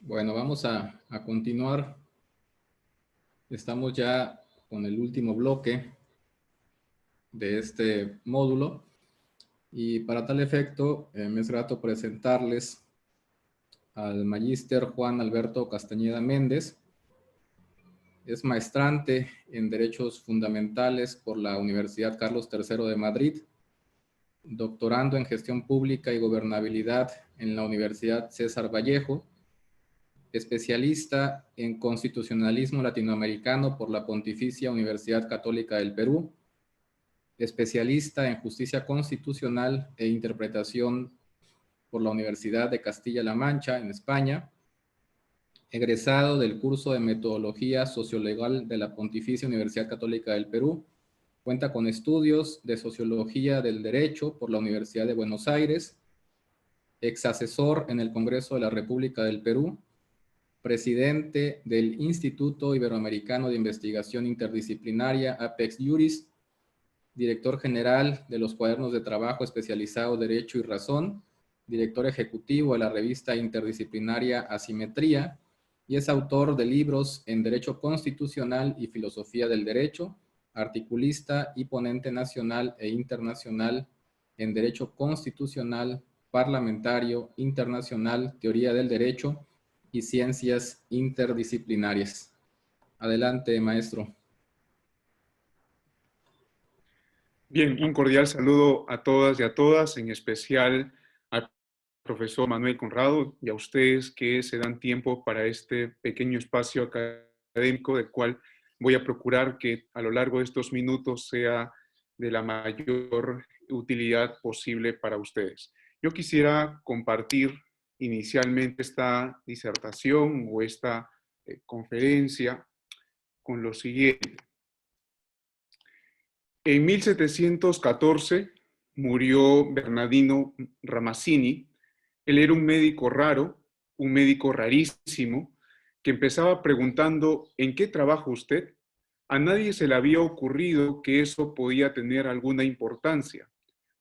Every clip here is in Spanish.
Bueno, vamos a continuar. Estamos ya con el último bloque de este módulo y para tal efecto me es grato presentarles al magíster Juan Alberto Castañeda Méndez. Es maestrante en Derechos Fundamentales por la Universidad Carlos III de Madrid, doctorando en Gestión Pública y Gobernabilidad en la Universidad César Vallejo, especialista en Constitucionalismo Latinoamericano por la Pontificia Universidad Católica del Perú, especialista en Justicia Constitucional e Interpretación por la Universidad de Castilla-La Mancha, en España, egresado del curso de Metodología Sociolegal de la Pontificia Universidad Católica del Perú, cuenta con estudios de Sociología del Derecho por la Universidad de Buenos Aires, exasesor en el Congreso de la República del Perú, presidente del Instituto Iberoamericano de Investigación Interdisciplinaria Apex Juris, director general de los cuadernos de trabajo especializado Derecho y Razón, director ejecutivo de la revista interdisciplinaria Asimetría, y es autor de libros en Derecho Constitucional y Filosofía del Derecho, articulista y ponente nacional e internacional en Derecho Constitucional, Parlamentario, Internacional, Teoría del Derecho y Ciencias Interdisciplinarias. Adelante, maestro. Bien, un cordial saludo a todas y a todas, en especial al profesor Manuel Conrado y a ustedes que se dan tiempo para este pequeño espacio académico del cual voy a procurar que a lo largo de estos minutos sea de la mayor utilidad posible para ustedes. Yo quisiera compartir inicialmente esta disertación o esta conferencia con lo siguiente. En 1714 murió Bernardino Ramazzini. Él era un médico raro, un médico rarísimo, que empezaba preguntando: ¿en qué trabaja usted? A nadie se le había ocurrido que eso podía tener alguna importancia.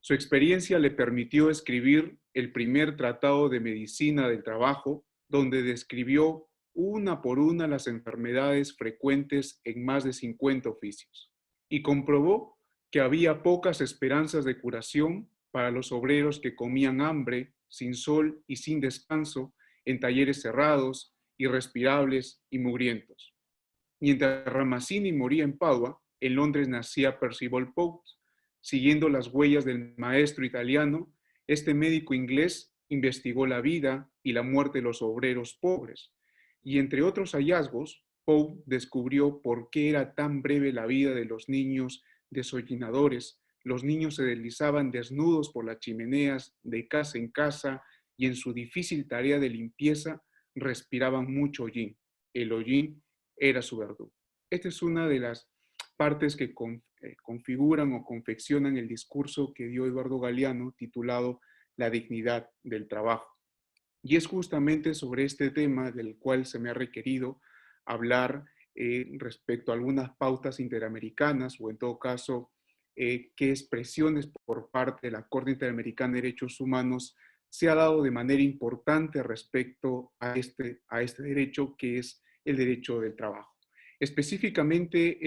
Su experiencia le permitió escribir el primer tratado de medicina del trabajo, donde describió una por una las enfermedades frecuentes en más de 50 oficios, y comprobó que había pocas esperanzas de curación para los obreros que comían hambre, sin sol y sin descanso, en talleres cerrados, irrespirables y mugrientos. Mientras Ramazzini moría en Padua, en Londres nacía Percival Pope. Siguiendo las huellas del maestro italiano, este médico inglés investigó la vida y la muerte de los obreros pobres. Y entre otros hallazgos, Pope descubrió por qué era tan breve la vida de los niños desollinadores. Los niños se deslizaban desnudos por las chimeneas de casa en casa y en su difícil tarea de limpieza respiraban mucho hollín. El hollín era su verdugo. Esta es una de las partes que configuran o confeccionan el discurso que dio Eduardo Galeano titulado La dignidad del trabajo. Y es justamente sobre este tema del cual se me ha requerido hablar respecto a algunas pautas interamericanas o en todo caso qué expresiones por parte de la Corte Interamericana de Derechos Humanos se ha dado de manera importante respecto a este derecho que es el derecho del trabajo. Específicamente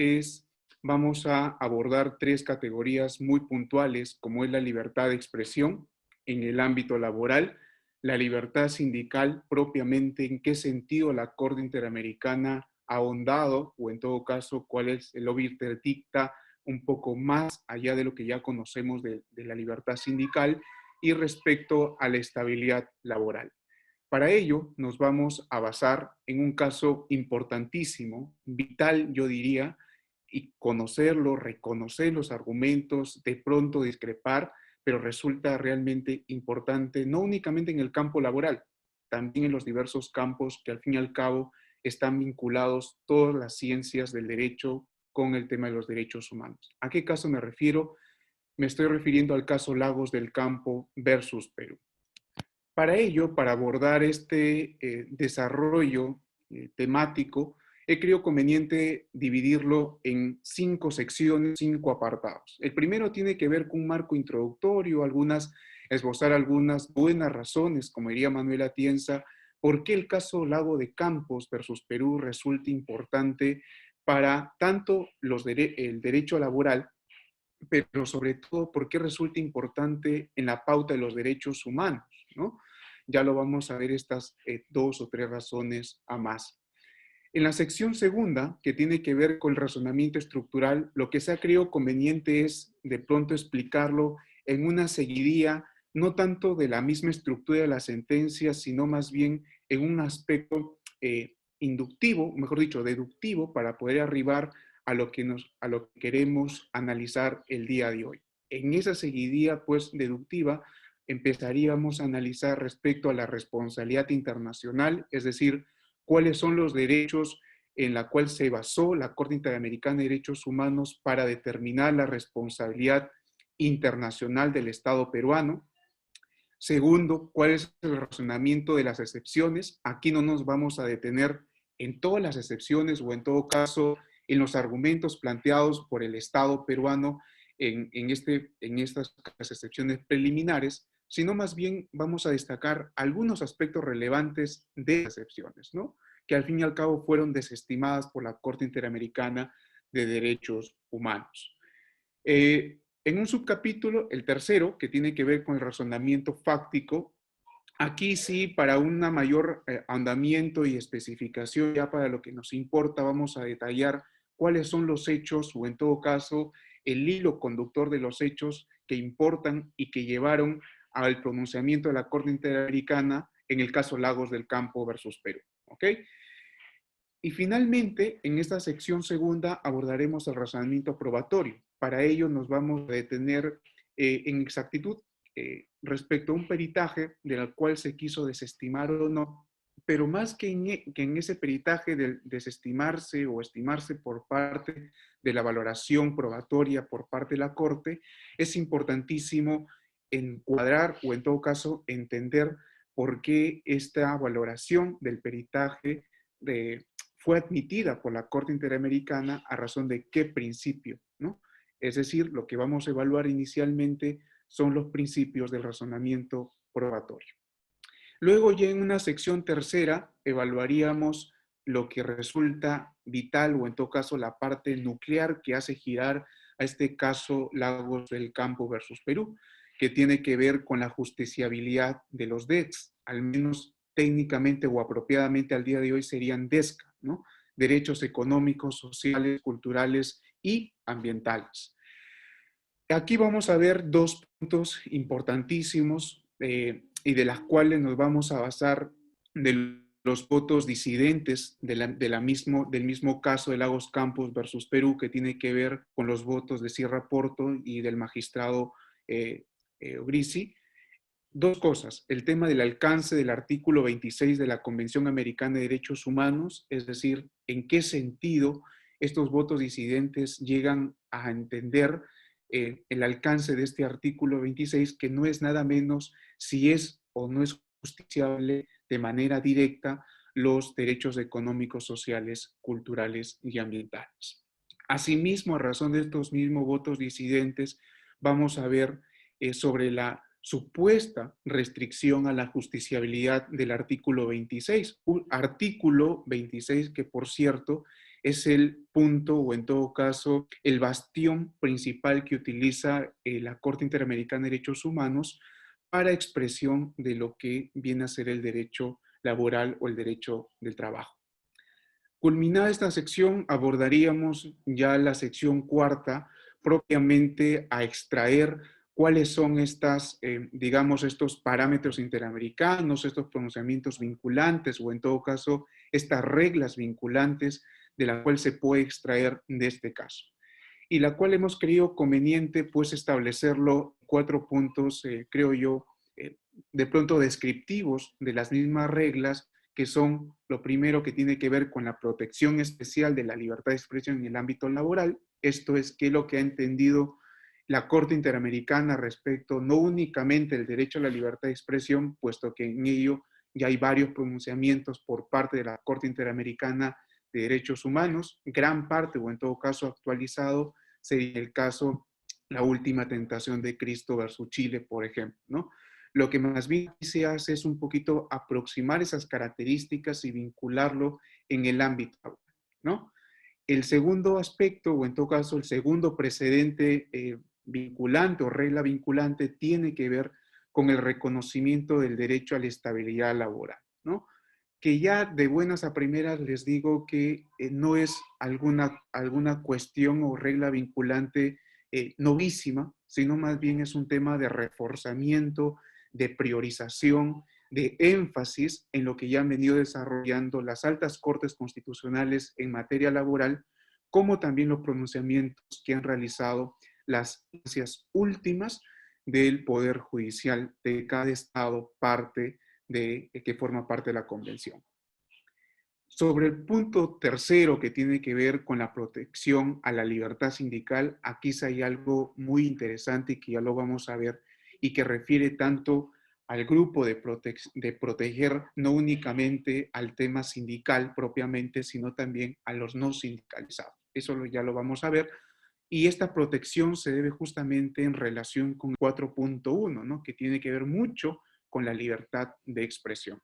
vamos a abordar tres categorías muy puntuales, como es la libertad de expresión en el ámbito laboral, la libertad sindical propiamente, en qué sentido la Corte Interamericana ha ahondado, o en todo caso, cuál es el obiter dicta un poco más allá de lo que ya conocemos de la libertad sindical, y respecto a la estabilidad laboral. Para ello nos vamos a basar en un caso importantísimo, vital yo diría, y conocerlo, reconocer los argumentos, de pronto discrepar, pero resulta realmente importante, no únicamente en el campo laboral, también en los diversos campos que al fin y al cabo están vinculados todas las ciencias del derecho con el tema de los derechos humanos. ¿A qué caso me refiero? Me estoy refiriendo al caso Lagos del Campo versus Perú. Para ello, para abordar este desarrollo temático, he creído conveniente dividirlo en 5 secciones, 5 apartados. El primero tiene que ver con un marco introductorio, esbozar algunas buenas razones, como diría Manuel Atienza, ¿Por qué el caso Lago de Campos versus Perú resulta importante para tanto el derecho laboral, pero sobre todo por qué resulta importante en la pauta de los derechos humanos, ¿no? Ya lo vamos a ver estas 2 o 3 razones a más. En la sección segunda, que tiene que ver con el razonamiento estructural, lo que se ha creído conveniente es de pronto explicarlo en una seguidilla, no tanto de la misma estructura de la sentencia, sino más bien en un aspecto inductivo, mejor dicho, deductivo, para poder arribar a lo que queremos analizar el día de hoy. En esa seguidilla, pues, deductiva, empezaríamos a analizar respecto a la responsabilidad internacional, es decir, cuáles son los derechos en la cual se basó la Corte Interamericana de Derechos Humanos para determinar la responsabilidad internacional del Estado peruano. Segundo, cuál es el razonamiento de las excepciones. Aquí no nos vamos a detener en todas las excepciones o en todo caso en los argumentos planteados por el Estado peruano en estas excepciones preliminares, sino más bien vamos a destacar algunos aspectos relevantes de las excepciones, ¿no? Que al fin y al cabo fueron desestimadas por la Corte Interamericana de Derechos Humanos. En un subcapítulo, el tercero, que tiene que ver con el razonamiento fáctico, aquí sí, para un mayor andamiento y especificación, ya para lo que nos importa, vamos a detallar cuáles son los hechos o en todo caso el hilo conductor de los hechos que importan y que llevaron al pronunciamiento de la Corte Interamericana en el caso Lagos del Campo versus Perú. ¿Ok? Y finalmente, en esta sección segunda abordaremos el razonamiento probatorio. Para ello nos vamos a detener en exactitud respecto a un peritaje del cual se quiso desestimar o no, pero más que en ese peritaje de desestimarse o estimarse por parte de la valoración probatoria por parte de la Corte, es importantísimo encuadrar o en todo caso entender por qué esta valoración del peritaje fue admitida por la Corte Interamericana a razón de qué principio, ¿no? Es decir, lo que vamos a evaluar inicialmente son los principios del razonamiento probatorio. Luego ya en una sección tercera evaluaríamos lo que resulta vital o en todo caso la parte nuclear que hace girar a este caso Lagos del Campo versus Perú, que tiene que ver con la justiciabilidad de los DECs, al menos técnicamente o apropiadamente al día de hoy serían DESCA, ¿no? Derechos económicos, sociales, culturales y ambientales. Aquí vamos a ver 2 puntos importantísimos y de las cuales nos vamos a basar de los votos disidentes del mismo caso de Lagos Campos versus Perú, que tiene que ver con los votos de Sierra Porto y del magistrado Grisi. 2 cosas, el tema del alcance del artículo 26 de la Convención Americana de Derechos Humanos, es decir, en qué sentido estos votos disidentes llegan a entender el alcance de este artículo 26, que no es nada menos si es o no es justiciable de manera directa los derechos económicos, sociales, culturales y ambientales. Asimismo, a razón de estos mismos votos disidentes, vamos a ver sobre la supuesta restricción a la justiciabilidad del artículo 26. Un artículo 26 que, por cierto, es el punto o en todo caso el bastión principal que utiliza la Corte Interamericana de Derechos Humanos para expresión de lo que viene a ser el derecho laboral o el derecho del trabajo. Culminada esta sección, abordaríamos ya la sección cuarta, propiamente a extraer cuáles son digamos, estos parámetros interamericanos, estos pronunciamientos vinculantes o en todo caso, estas reglas vinculantes de la cual se puede extraer de este caso. Y la cual hemos creído conveniente pues establecerlo 4 puntos, creo yo, de pronto descriptivos de las mismas reglas, que son lo primero que tiene que ver con la protección especial de la libertad de expresión en el ámbito laboral. Esto es qué es lo que ha entendido la Corte Interamericana respecto no únicamente del derecho a la libertad de expresión, puesto que en ello ya hay varios pronunciamientos por parte de la Corte Interamericana de Derechos Humanos, gran parte o en todo caso actualizado sería el caso La Última Tentación de Cristo versus Chile, por ejemplo, ¿no? Lo que más bien se hace es un poquito aproximar esas características y vincularlo en el ámbito, ¿no? El segundo aspecto, o en todo caso el segundo precedente vinculante o regla vinculante, tiene que ver con el reconocimiento del derecho a la estabilidad laboral, ¿no? Que ya de buenas a primeras les digo que no es alguna cuestión o regla vinculante novísima, sino más bien es un tema de reforzamiento, de priorización, de énfasis en lo que ya han venido desarrollando las altas cortes constitucionales en materia laboral, como también los pronunciamientos que han realizado las instancias últimas del Poder Judicial de cada estado que forma parte de la Convención. Sobre el punto tercero, que tiene que ver con la protección a la libertad sindical, aquí sí hay algo muy interesante y que ya lo vamos a ver, y que refiere tanto al grupo de proteger no únicamente al tema sindical propiamente, sino también a los no sindicalizados. Eso ya lo vamos a ver. Y esta protección se debe justamente en relación con 4.1, ¿no? Que tiene que ver mucho con la libertad de expresión.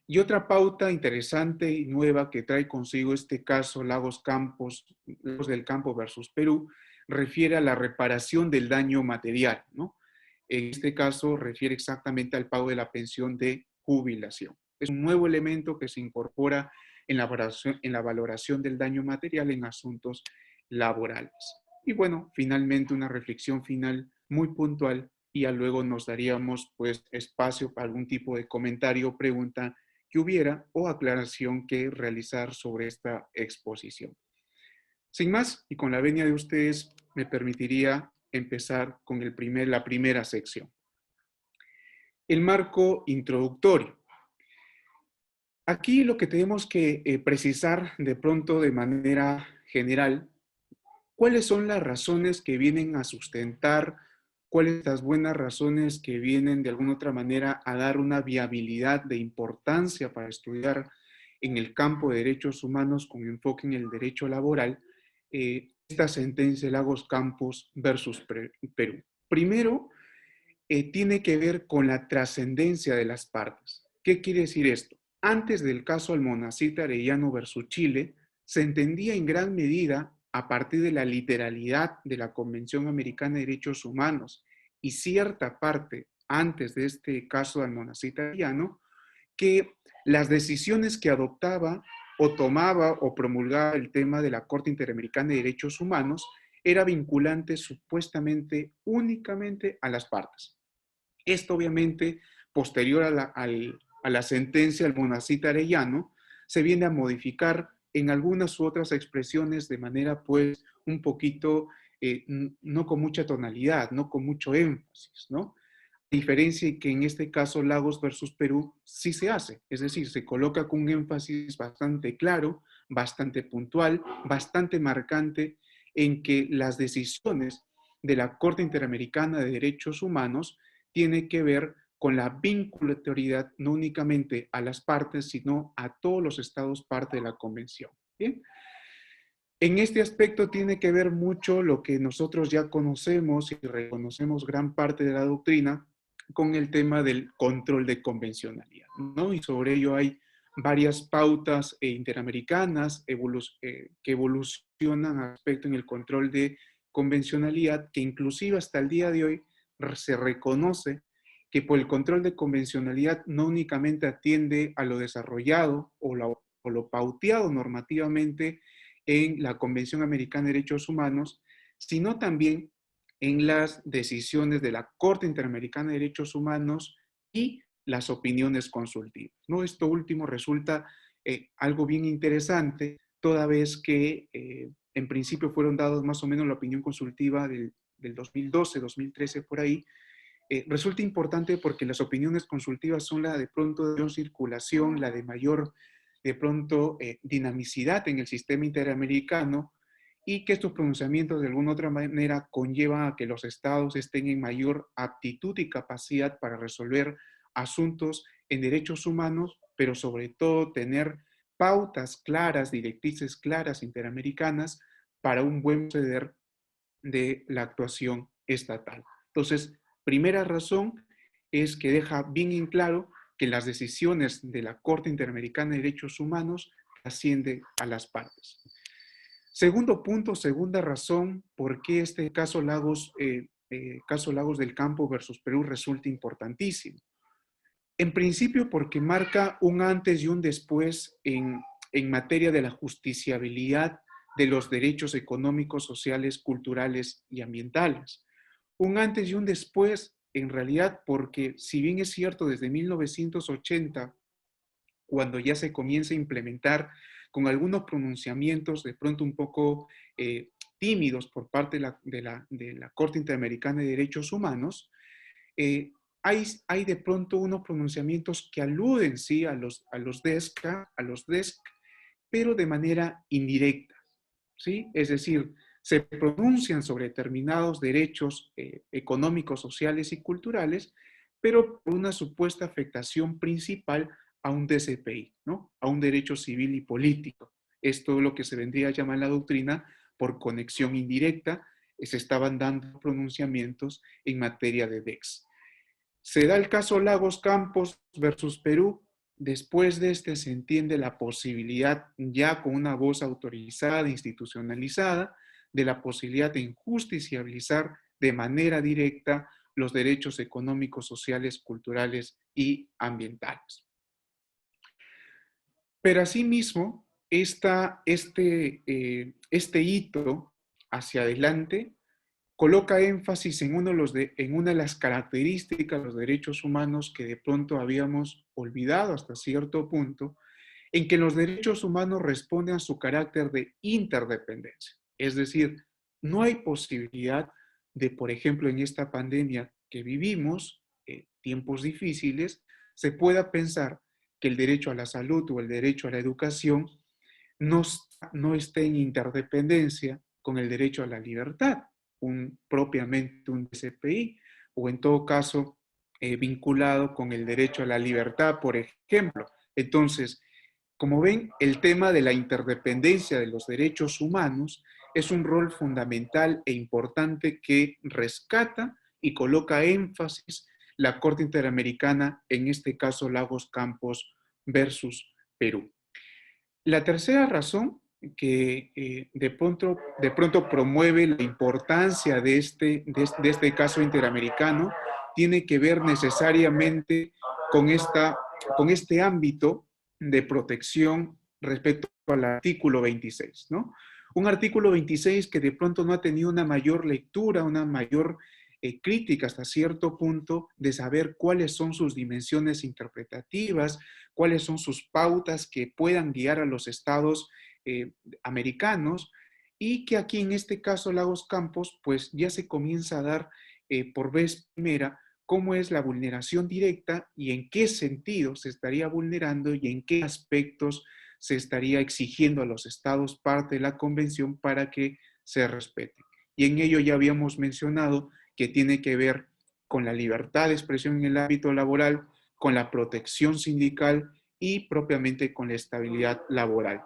Y otra pauta interesante y nueva que trae consigo este caso Lagos del Campo versus Perú, refiere a la reparación del daño material, ¿no? En este caso refiere exactamente al pago de la pensión de jubilación. Es un nuevo elemento que se incorpora en la valoración del daño material en asuntos laborales. Y bueno, finalmente una reflexión final muy puntual, y ya luego nos daríamos pues espacio para algún tipo de comentario o pregunta que hubiera o aclaración que realizar sobre esta exposición. Sin más, y con la venia de ustedes, me permitiría empezar con la primera sección. El marco introductorio. Aquí lo que tenemos que precisar de pronto de manera general, ¿cuáles son las razones que vienen a sustentar? ¿Cuáles son las buenas razones que vienen de alguna otra manera a dar una viabilidad de importancia para estudiar en el campo de derechos humanos con enfoque en el derecho laboral esta sentencia Lagos Campos versus Perú? Primero, tiene que ver con la trascendencia de las partes. ¿Qué quiere decir esto? Antes del caso Almonacid Arellano versus Chile, se entendía en gran medida, a partir de la literalidad de la Convención Americana de Derechos Humanos y cierta parte antes de este caso de Almonacid Arellano, que las decisiones que adoptaba o tomaba o promulgaba el tema de la Corte Interamericana de Derechos Humanos era vinculante supuestamente únicamente a las partes. Esto obviamente, posterior a la sentencia del Almonacid Arellano, se viene a modificar en algunas u otras expresiones de manera pues un poquito, no con mucha tonalidad, no con mucho énfasis, ¿no? A diferencia de que en este caso Lagos versus Perú sí se hace, es decir, se coloca con un énfasis bastante claro, bastante puntual, bastante marcante, en que las decisiones de la Corte Interamericana de Derechos Humanos tiene que ver con la vinculatoriedad no únicamente a las partes, sino a todos los estados parte de la convención. ¿Bien? En este aspecto tiene que ver mucho lo que nosotros ya conocemos y reconocemos gran parte de la doctrina con el tema del control de convencionalidad, ¿no? Y sobre ello hay varias pautas interamericanas que evolucionan al respecto en el control de convencionalidad, que inclusive hasta el día de hoy se reconoce que por el control de convencionalidad no únicamente atiende a lo desarrollado o lo pauteado normativamente en la Convención Americana de Derechos Humanos, sino también en las decisiones de la Corte Interamericana de Derechos Humanos y las opiniones consultivas, ¿no? Esto último resulta algo bien interesante, toda vez que en principio fueron dados más o menos la opinión consultiva del 2012, 2013 por ahí. Resulta importante porque las opiniones consultivas son la de pronto de mayor circulación, la de mayor de pronto dinamicidad en el sistema interamericano, y que estos pronunciamientos de alguna otra manera conllevan a que los estados estén en mayor aptitud y capacidad para resolver asuntos en derechos humanos, pero sobre todo tener pautas claras, directrices claras interamericanas para un buen proceder de la actuación estatal. Entonces, primera razón, es que deja bien en claro que las decisiones de la Corte Interamericana de Derechos Humanos trascienden a las partes. Segundo punto, segunda razón, por qué este caso Lagos del Campo versus Perú resulta importantísimo. En principio porque marca un antes y un después en materia de la justiciabilidad de los derechos económicos, sociales, culturales y ambientales. Un antes y un después, en realidad, porque si bien es cierto, desde 1980, cuando ya se comienza a implementar con algunos pronunciamientos de pronto un poco tímidos por parte de la Corte Interamericana de Derechos Humanos, hay de pronto unos pronunciamientos que aluden, sí, a los DESCA, a los DESC, pero de manera indirecta, ¿sí? Es decir, se pronuncian sobre determinados derechos económicos, sociales y culturales, pero por una supuesta afectación principal a un DCPI, ¿no? A un derecho civil y político. Esto es lo que se vendría a llamar en la doctrina por conexión indirecta. Se estaban dando pronunciamientos en materia de DEX. Se da el caso Lagos Campos versus Perú. Después de este se entiende la posibilidad, ya con una voz autorizada, institucionalizada, de la posibilidad de injusticiabilizar de manera directa los derechos económicos, sociales, culturales y ambientales. Pero asimismo, este hito hacia adelante coloca énfasis en una de las características de los derechos humanos que de pronto habíamos olvidado hasta cierto punto, en que los derechos humanos responden a su carácter de interdependencia. Es decir, no hay posibilidad de, por ejemplo, en esta pandemia que vivimos, tiempos difíciles, se pueda pensar que el derecho a la salud o el derecho a la educación no esté en interdependencia con el derecho a la libertad, propiamente un DCPI, o en todo caso vinculado con el derecho a la libertad, por ejemplo. Entonces, como ven, el tema de la interdependencia de los derechos humanos es un rol fundamental e importante que rescata y coloca énfasis la Corte Interamericana, en este caso Lagos Campos versus Perú. La tercera razón que de pronto promueve la importancia de este caso interamericano tiene que ver necesariamente con este ámbito de protección respecto al artículo 26, ¿no? Un artículo 26 que de pronto no ha tenido una mayor lectura, una mayor crítica hasta cierto punto de saber cuáles son sus dimensiones interpretativas, cuáles son sus pautas que puedan guiar a los estados americanos, y que aquí en este caso Lagos Campos pues ya se comienza a dar por vez primera cómo es la vulneración directa y en qué sentido se estaría vulnerando y en qué aspectos se estaría exigiendo a los estados parte de la convención para que se respeten. Y en ello ya habíamos mencionado que tiene que ver con la libertad de expresión en el ámbito laboral, con la protección sindical y propiamente con la estabilidad laboral.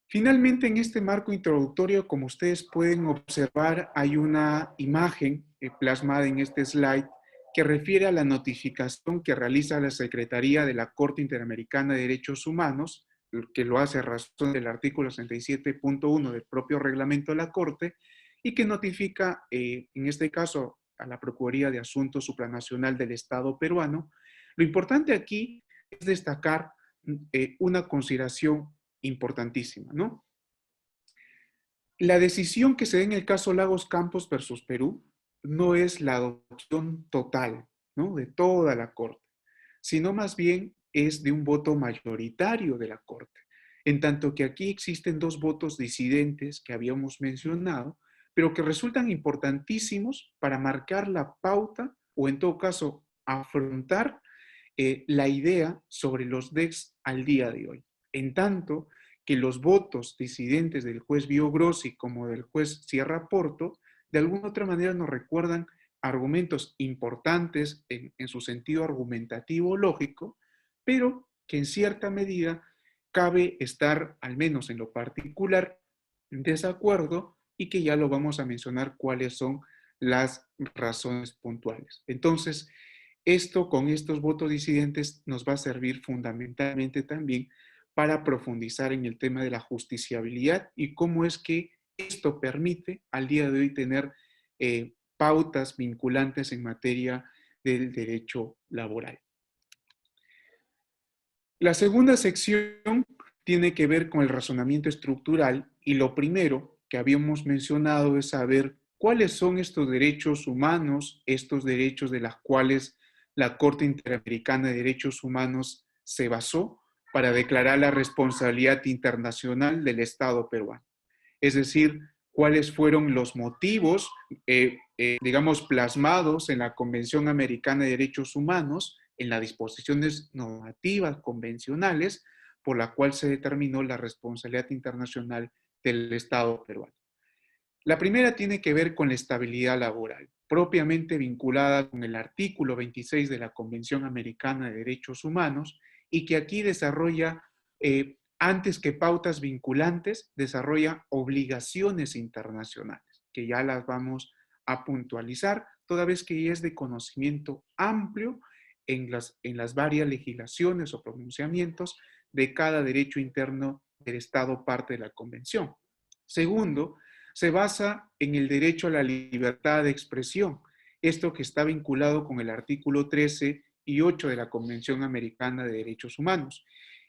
Finalmente, en este marco introductorio, como ustedes pueden observar, hay una imagen plasmada en este slide que refiere a la notificación que realiza la Secretaría de la Corte Interamericana de Derechos Humanos, que lo hace a razón del artículo 67.1 del propio reglamento de la Corte, y que notifica, en este caso, a la Procuraduría de Asuntos Supranacional del Estado peruano. Lo importante aquí es destacar una consideración importantísima, ¿no? La decisión que se da en el caso Lagos Campos versus Perú no es la adopción total, ¿no?, de toda la Corte, sino más bien es de un voto mayoritario de la Corte, en tanto que aquí existen dos votos disidentes que habíamos mencionado, pero que resultan importantísimos para marcar la pauta o en todo caso afrontar la idea sobre los DEX al día de hoy. En tanto que los votos disidentes del juez Bio Grossi como del juez Sierra Porto, de alguna otra manera nos recuerdan argumentos importantes en su sentido argumentativo lógico, pero que en cierta medida cabe estar, al menos en lo particular, en desacuerdo, y que ya lo vamos a mencionar cuáles son las razones puntuales. Entonces, esto con estos votos disidentes nos va a servir fundamentalmente también para profundizar en el tema de la justiciabilidad y cómo es que esto permite al día de hoy tener pautas vinculantes en materia del derecho laboral. La segunda sección tiene que ver con el razonamiento estructural y lo primero que habíamos mencionado es saber cuáles son estos derechos humanos, estos derechos de los cuales la Corte Interamericana de Derechos Humanos se basó para declarar la responsabilidad internacional del Estado peruano. Es decir, cuáles fueron los motivos, digamos, plasmados en la Convención Americana de Derechos Humanos, en las disposiciones normativas convencionales, por la cual se determinó la responsabilidad internacional del Estado peruano. La primera tiene que ver con la estabilidad laboral, propiamente vinculada con el artículo 26 de la Convención Americana de Derechos Humanos, y que aquí desarrolla, antes que pautas vinculantes, desarrolla obligaciones internacionales, que ya las vamos a puntualizar, toda vez que ya es de conocimiento amplio en las varias legislaciones o pronunciamientos de cada derecho interno del Estado parte de la Convención. Segundo, se basa en el derecho a la libertad de expresión, esto que está vinculado con el artículo 13 y 8 de la Convención Americana de Derechos Humanos.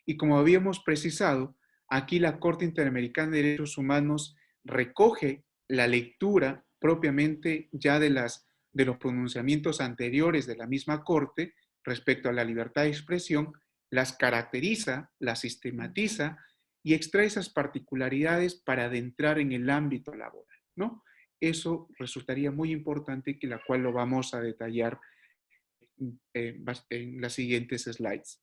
Y como habíamos precisado, aquí la Corte Interamericana de Derechos Humanos recoge la lectura propiamente ya de los pronunciamientos anteriores de la misma Corte respecto a la libertad de expresión, las caracteriza, las sistematiza y extrae esas particularidades para adentrar en el ámbito laboral, ¿no? Eso resultaría muy importante, que la cual lo vamos a detallar en las siguientes slides.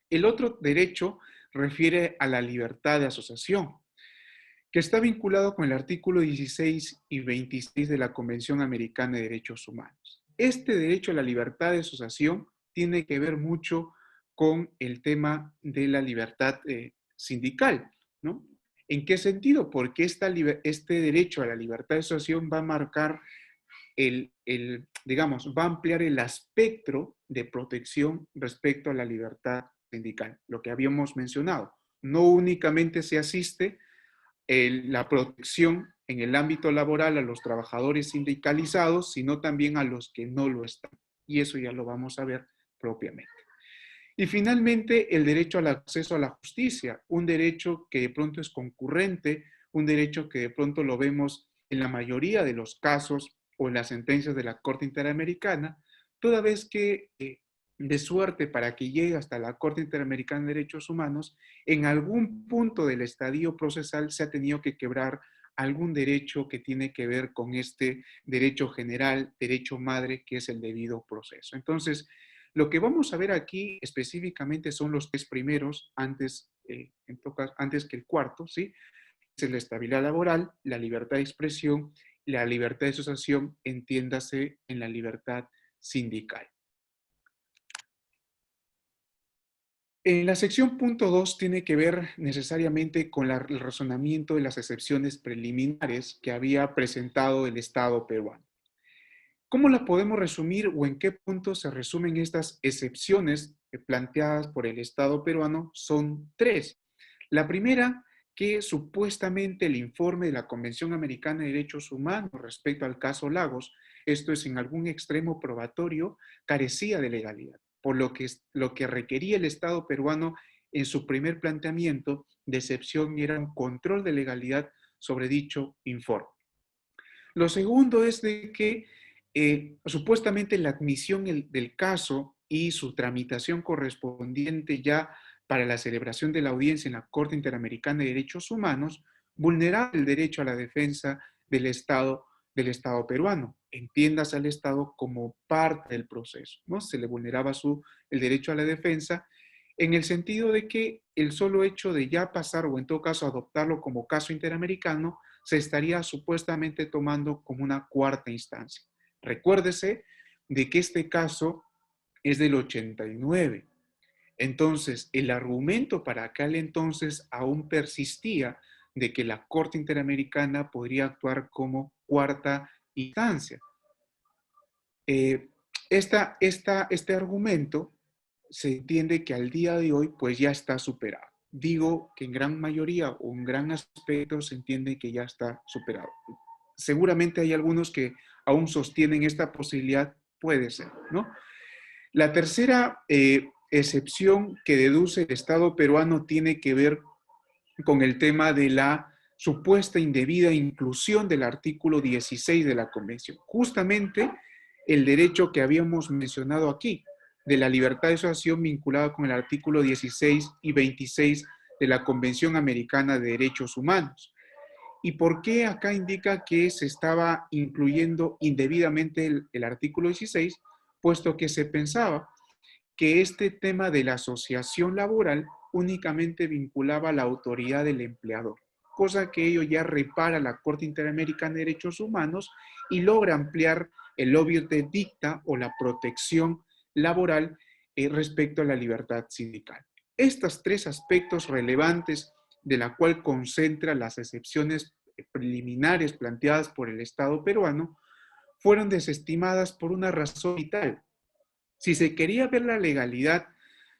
El otro derecho refiere a la libertad de asociación, que está vinculado con el artículo 16 y 26 de la Convención Americana de Derechos Humanos. Este derecho a la libertad de asociación tiene que ver mucho con el tema de la libertad sindical, ¿no? ¿En qué sentido? Porque este derecho a la libertad de asociación va a marcar digamos, va a ampliar el espectro de protección respecto a la libertad sindical, lo que habíamos mencionado. No únicamente se asiste la protección en el ámbito laboral a los trabajadores sindicalizados, sino también a los que no lo están. Y eso ya lo vamos a ver propiamente. Y finalmente, el derecho al acceso a la justicia, un derecho que de pronto es concurrente, un derecho que de pronto lo vemos en la mayoría de los casos o en las sentencias de la Corte Interamericana, toda vez que, de suerte para que llegue hasta la Corte Interamericana de Derechos Humanos, en algún punto del estadio procesal se ha tenido que quebrar algún derecho que tiene que ver con este derecho general, derecho madre, que es el debido proceso. Entonces, lo que vamos a ver aquí específicamente son los tres primeros, antes que el cuarto, ¿sí? Es la estabilidad laboral, la libertad de expresión, la libertad de asociación, entiéndase en la libertad sindical. En la sección punto 2 tiene que ver necesariamente con el razonamiento de las excepciones preliminares que había presentado el Estado peruano. ¿Cómo la podemos resumir o en qué punto se resumen estas excepciones planteadas por el Estado peruano? Son tres. La primera, que supuestamente el informe de la Convención Americana de Derechos Humanos respecto al caso Lagos, esto es en algún extremo probatorio, carecía de legalidad, por lo que requería el Estado peruano en su primer planteamiento de excepción era un control de legalidad sobre dicho informe. Lo segundo es de que supuestamente la admisión del caso y su tramitación correspondiente ya para la celebración de la audiencia en la Corte Interamericana de Derechos Humanos vulneraba el derecho a la defensa del Estado peruano. Entiéndase al Estado como parte del proceso, ¿no? Se le vulneraba el derecho a la defensa en el sentido de que el solo hecho de ya pasar o en todo caso adoptarlo como caso interamericano se estaría supuestamente tomando como una cuarta instancia. Recuérdese de que este caso es del 89. Entonces, el argumento para aquel entonces aún persistía de que la Corte Interamericana podría actuar como cuarta instancia. Este argumento se entiende que al día de hoy pues ya está superado. Digo que en gran mayoría o en gran aspecto se entiende que ya está superado. Seguramente hay algunos que aún sostienen esta posibilidad, puede ser, ¿no? La tercera excepción que deduce el Estado peruano tiene que ver con el tema de la supuesta indebida inclusión del artículo 16 de la Convención. Justamente el derecho que habíamos mencionado aquí, de la libertad de asociación vinculada con el artículo 16 y 26 de la Convención Americana de Derechos Humanos. ¿Y por qué acá indica que se estaba incluyendo indebidamente el artículo 16? Puesto que se pensaba que este tema de la asociación laboral únicamente vinculaba a la autoridad del empleador, cosa que ello ya repara la Corte Interamericana de Derechos Humanos y logra ampliar el obvio de dicta o la protección laboral respecto a la libertad sindical. Estos tres aspectos relevantes de la cual concentra las excepciones preliminares planteadas por el Estado peruano fueron desestimadas por una razón vital. Si se quería ver la legalidad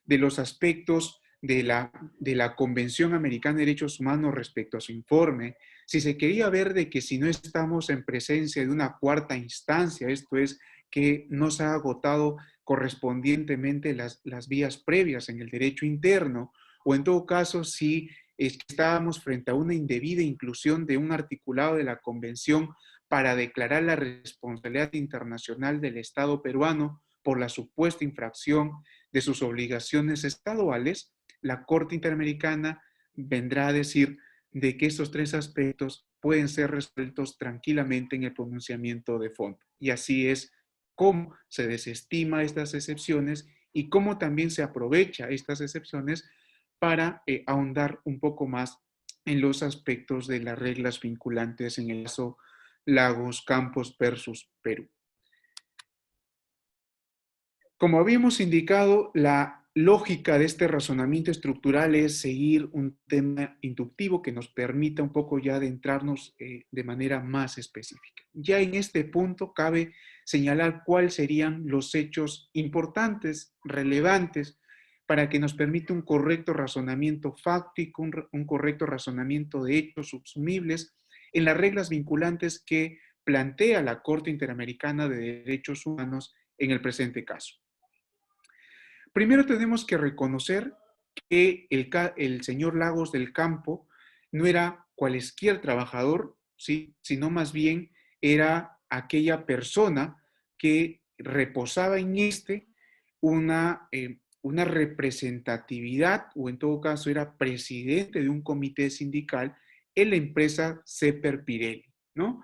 de los aspectos de la Convención Americana de Derechos Humanos respecto a su informe, si se quería ver de que si no estamos en presencia de una cuarta instancia, esto es, que no se ha agotado correspondientemente las vías previas en el derecho interno, o en todo caso, si estábamos frente a una indebida inclusión de un articulado de la Convención para declarar la responsabilidad internacional del Estado peruano por la supuesta infracción de sus obligaciones estaduales, la Corte Interamericana vendrá a decir de que estos tres aspectos pueden ser resueltos tranquilamente en el pronunciamiento de fondo. Y así es cómo se desestima estas excepciones y cómo también se aprovecha estas excepciones para ahondar un poco más en los aspectos de las reglas vinculantes en el caso Lagos Campos versus Perú. Como habíamos indicado, la lógica de este razonamiento estructural es seguir un tema inductivo que nos permita un poco ya adentrarnos de manera más específica. Ya en este punto cabe señalar cuáles serían los hechos importantes, relevantes, para que nos permita un correcto razonamiento fáctico, un correcto razonamiento de hechos subsumibles en las reglas vinculantes que plantea la Corte Interamericana de Derechos Humanos en el presente caso. Primero tenemos que reconocer que el señor Lagos del Campo no era cualquier trabajador, ¿sí? Sino más bien era aquella persona que reposaba en una representatividad, o en todo caso era presidente de un comité sindical en la empresa Ceper Pirelli, ¿no?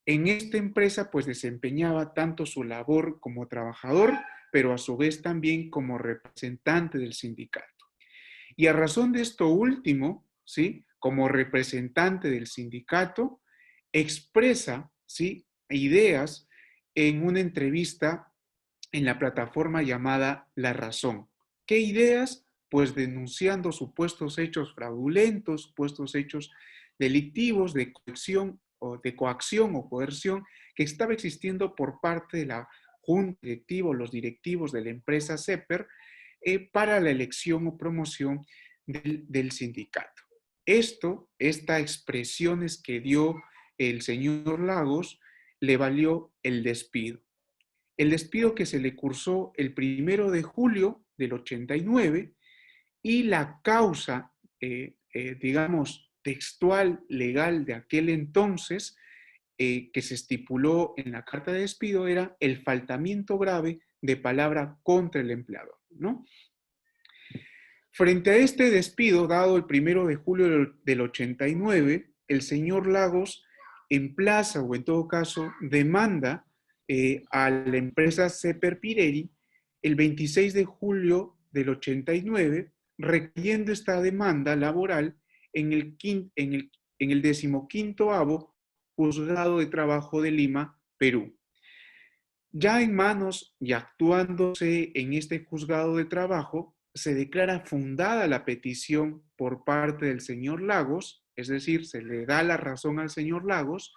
En esta empresa pues desempeñaba tanto su labor como trabajador, pero a su vez también como representante del sindicato. Y a razón de esto último, ¿sí? Como representante del sindicato, expresa, ¿sí? Ideas en una entrevista en la plataforma llamada La Razón. ¿Qué ideas? Pues denunciando supuestos hechos fraudulentos, supuestos hechos delictivos de coacción o coerción que estaba existiendo por parte de la junta directiva o los directivos de la empresa Ceper para la elección o promoción del sindicato. Estas expresiones que dio el señor Lagos le valió el despido. El despido que se le cursó el 1 de julio del 89 y la causa, digamos, textual, legal de aquel entonces, que se estipuló en la carta de despido era el faltamiento grave de palabra contra el empleador, ¿no? Frente a este despido dado el 1 de julio del 89, el señor Lagos emplaza o en todo caso demanda a la empresa Ceper Pirelli el 26 de julio del 89, requiriendo esta demanda laboral en el 15º Juzgado de Trabajo de Lima, Perú. Ya en manos y actuándose en este juzgado de trabajo, se declara fundada la petición por parte del señor Lagos, es decir, se le da la razón al señor Lagos,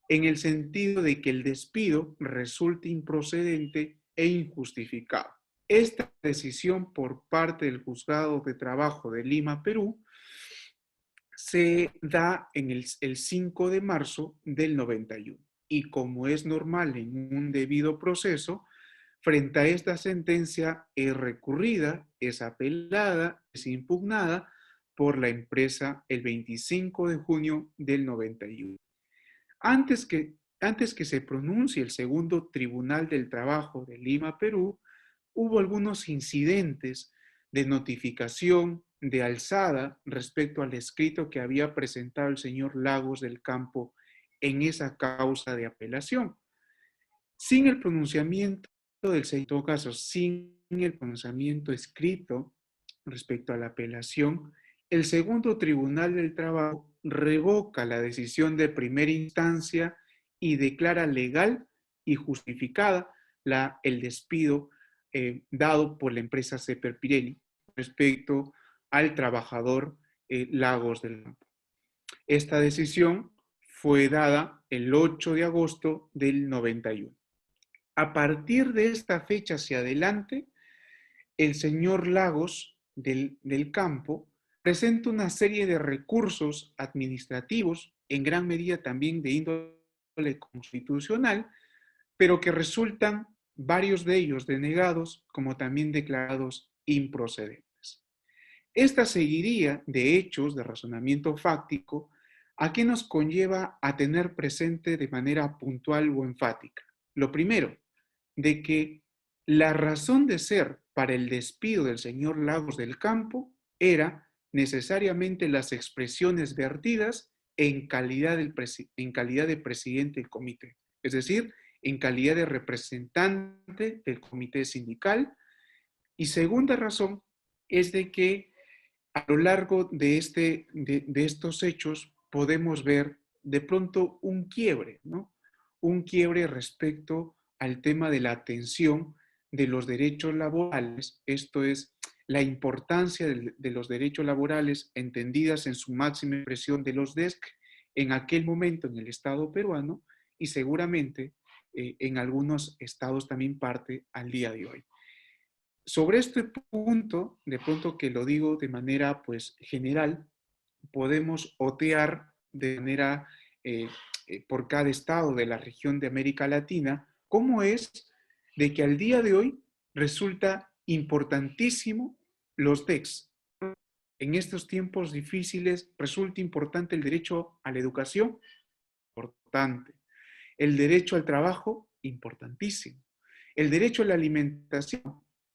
en el sentido de que el despido resulte improcedente e injustificado. Esta decisión por parte del Juzgado de Trabajo de Lima, Perú, se da en el 5 de marzo del 91. Y como es normal en un debido proceso, frente a esta sentencia es recurrida, es apelada, es impugnada por la empresa el 25 de junio del 91. Antes que se pronuncie el segundo Tribunal del Trabajo de Lima, Perú, hubo algunos incidentes de notificación, de alzada respecto al escrito que había presentado el señor Lagos del Campo en esa causa de apelación. Sin el pronunciamiento en todo caso, sin el pronunciamiento escrito respecto a la apelación, el segundo Tribunal del Trabajo revoca la decisión de primera instancia y declara legal y justificada el despido dado por la empresa Ceper Pirelli respecto al trabajador Lagos del Campo. Esta decisión fue dada el 8 de agosto del 91. A partir de esta fecha hacia adelante, el señor Lagos del Campo presenta una serie de recursos administrativos, en gran medida también de índole constitucional, pero que resultan varios de ellos denegados, como también declarados improcedentes. Esta seguiría de hechos de razonamiento fáctico a que nos conlleva a tener presente de manera puntual o enfática. Lo primero, de que la razón de ser para el despido del señor Lagos del Campo era necesariamente las expresiones vertidas en calidad de presidente del comité, es decir, en calidad de representante del comité sindical. Y segunda razón es de que a lo largo de estos hechos podemos ver de pronto un quiebre, ¿no? Un quiebre respecto al tema de la atención de los derechos laborales, esto es, la importancia de los derechos laborales entendidas en su máxima expresión de los DESC en aquel momento en el Estado peruano y seguramente en algunos estados también parte al día de hoy. Sobre este punto, de pronto que lo digo de manera pues general, podemos otear de manera por cada estado de la región de América Latina, cómo es de que al día de hoy resulta importantísimo los DECs. En estos tiempos difíciles resulta importante el derecho a la educación, importante. El derecho al trabajo, importantísimo. El derecho a la alimentación,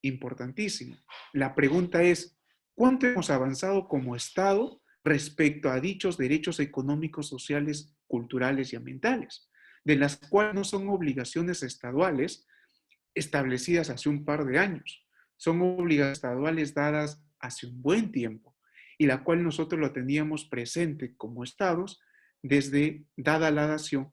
importantísimo. La pregunta es, ¿cuánto hemos avanzado como Estado respecto a dichos derechos económicos, sociales, culturales y ambientales, de las cuales no son obligaciones estaduales establecidas hace un par de años, son obligaciones estaduales dadas hace un buen tiempo y la cual nosotros lo teníamos presente como estados desde dada la dación,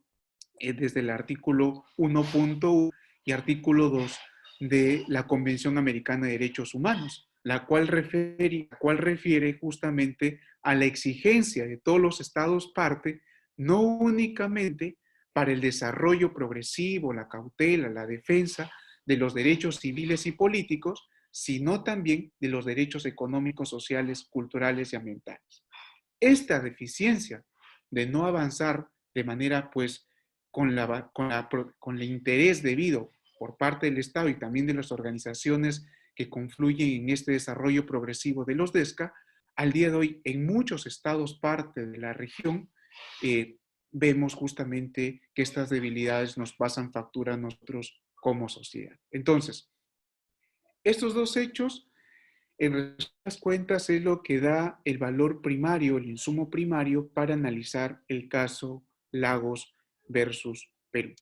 desde el artículo 1.1 y artículo 2 de la Convención Americana de Derechos Humanos, la cual refiere justamente a la exigencia de todos los estados parte, no únicamente para el desarrollo progresivo, la cautela, la defensa de los derechos civiles y políticos, sino también de los derechos económicos, sociales, culturales y ambientales. Esta deficiencia de no avanzar de manera, pues, con el interés debido por parte del Estado y también de las organizaciones que confluyen en este desarrollo progresivo de los DESCA, al día de hoy en muchos estados parte de la región vemos justamente que estas debilidades nos pasan factura a nosotros como sociedad. Entonces, estos dos hechos, en resumidas cuentas, es lo que da el valor primario, el insumo primario para analizar el caso Lagos versus Perú.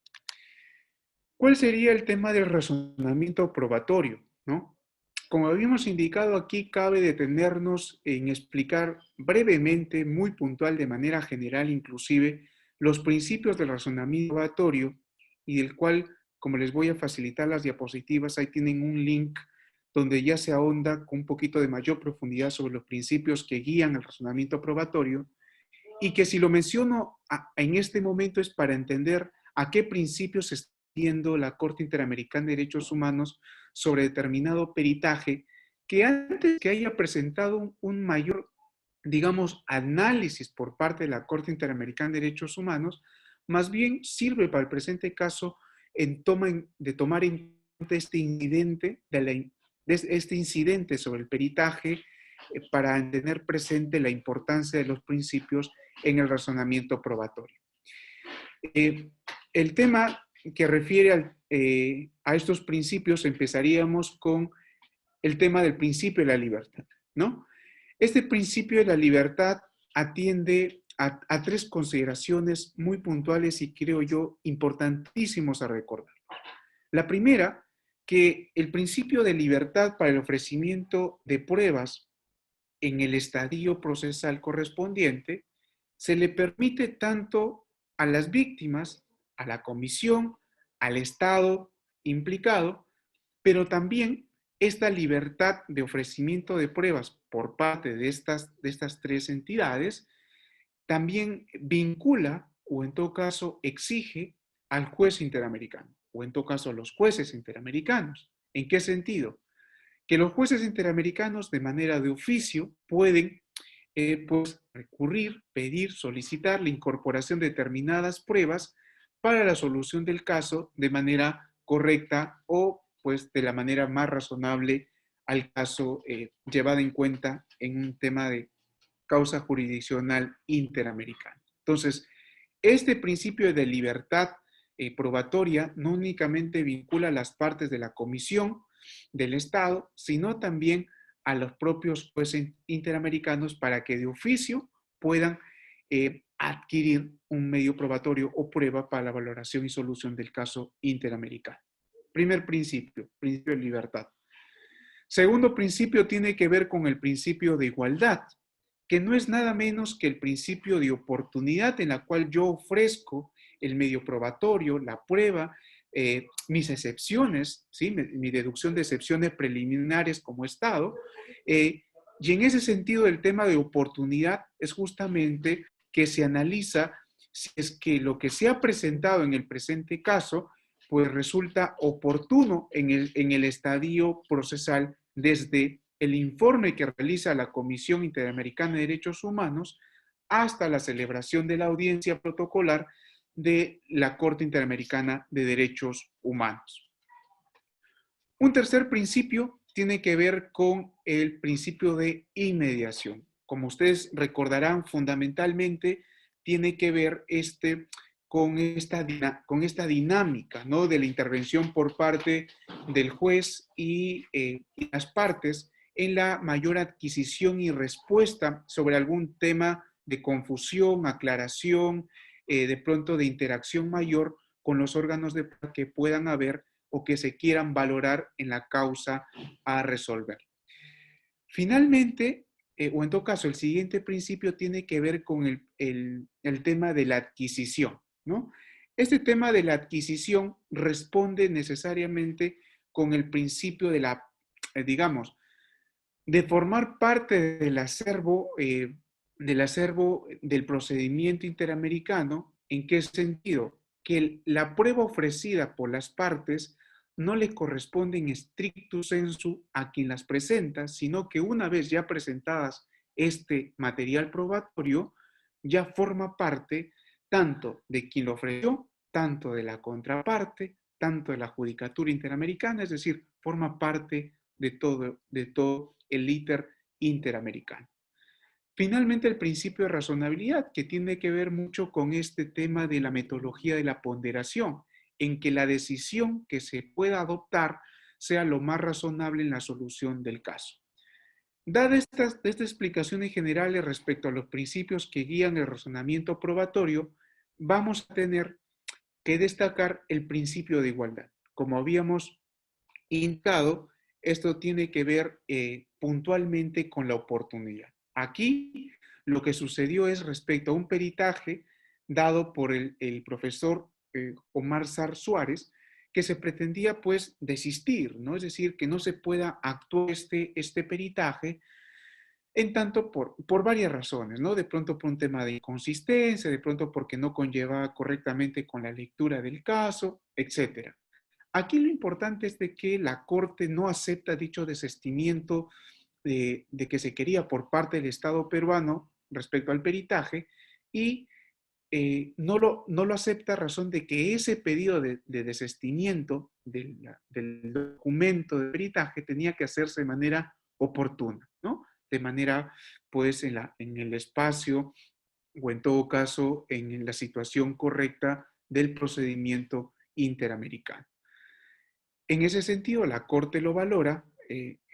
¿Cuál sería el tema del razonamiento probatorio, ¿no? Como habíamos indicado aquí, cabe detenernos en explicar brevemente, muy puntual, de manera general inclusive, los principios del razonamiento probatorio y del cual, como les voy a facilitar las diapositivas, ahí tienen un link donde ya se ahonda con un poquito de mayor profundidad sobre los principios que guían el razonamiento probatorio y que si lo menciono en este momento es para entender a qué principios se está viendo la Corte Interamericana de Derechos Humanos sobre determinado peritaje que antes que haya presentado un mayor, digamos, análisis por parte de la Corte Interamericana de Derechos Humanos, más bien sirve para el presente caso de tomar en cuenta este incidente sobre el peritaje para tener presente la importancia de los principios en el razonamiento probatorio. El tema que refiere a estos principios, empezaríamos con el tema del principio de la libertad, ¿no? Este principio de la libertad atiende a tres consideraciones muy puntuales y creo yo importantísimos a recordar. La primera, que el principio de libertad para el ofrecimiento de pruebas en el estadio procesal correspondiente se le permite tanto a las víctimas, a la comisión, al Estado implicado, pero también esta libertad de ofrecimiento de pruebas por parte de estas tres entidades también vincula o en todo caso exige al juez interamericano o en todo caso a los jueces interamericanos. ¿En qué sentido? Que los jueces interamericanos de manera de oficio pueden pues, recurrir, pedir, solicitar la incorporación de determinadas pruebas para la solución del caso de manera correcta o pues de la manera más razonable al caso llevado en cuenta en un tema de causa jurisdiccional interamericana. Entonces, este principio de libertad probatoria no únicamente vincula a las partes de la comisión del Estado, sino también a los propios jueces interamericanos para que de oficio puedan adquirir un medio probatorio o prueba para la valoración y solución del caso interamericano. Primer principio, principio de libertad. Segundo principio tiene que ver con el principio de igualdad, que no es nada menos que el principio de oportunidad en la cual yo ofrezco el medio probatorio, la prueba, mis excepciones, ¿sí? Mi deducción de excepciones preliminares como Estado. Y en ese sentido, el tema de oportunidad es justamente que se analiza si es que lo que se ha presentado en el presente caso, pues resulta oportuno en el estadio procesal desde el informe que realiza la Comisión Interamericana de Derechos Humanos hasta la celebración de la audiencia protocolar de la Corte Interamericana de Derechos Humanos. Un tercer principio tiene que ver con el principio de inmediación. Como ustedes recordarán, fundamentalmente tiene que ver con esta dinámica, ¿no? De la intervención por parte del juez y las partes en la mayor adquisición y respuesta sobre algún tema de confusión, aclaración, de pronto de interacción mayor con los órganos que puedan haber o que se quieran valorar en la causa a resolver. Finalmente, o en todo caso, el siguiente principio tiene que ver con el tema de la adquisición, ¿no? Este tema de la adquisición responde necesariamente con el principio de la, digamos, de formar parte del acervo del procedimiento interamericano. ¿En qué sentido? Que la prueba ofrecida por las partes no le corresponde en stricto sensu a quien las presenta, sino que una vez ya presentadas este material probatorio, ya forma parte tanto de quien lo ofreció, tanto de la contraparte, tanto de la judicatura interamericana, es decir, forma parte de todo el ITER interamericano. Finalmente, el principio de razonabilidad, que tiene que ver mucho con este tema de la metodología de la ponderación, en que la decisión que se pueda adoptar sea lo más razonable en la solución del caso. Dadas estas explicaciones generales respecto a los principios que guían el razonamiento probatorio, vamos a tener que destacar el principio de igualdad. Como habíamos indicado, esto tiene que ver puntualmente con la oportunidad. Aquí lo que sucedió es respecto a un peritaje dado por el profesor Omar Sar Suárez, que se pretendía pues desistir, ¿no? Es decir, que no se pueda actuar este peritaje en tanto por varias razones, ¿no? De pronto por un tema de inconsistencia, de pronto porque no conlleva correctamente con la lectura del caso, etc. Aquí lo importante es de que la Corte no acepta dicho desistimiento de que se quería por parte del Estado peruano respecto al peritaje y no lo acepta a razón de que ese pedido de desistimiento del documento de peritaje tenía que hacerse de manera oportuna, ¿no? De manera, pues, en el espacio o en todo caso en la situación correcta del procedimiento interamericano. En ese sentido, la Corte lo valora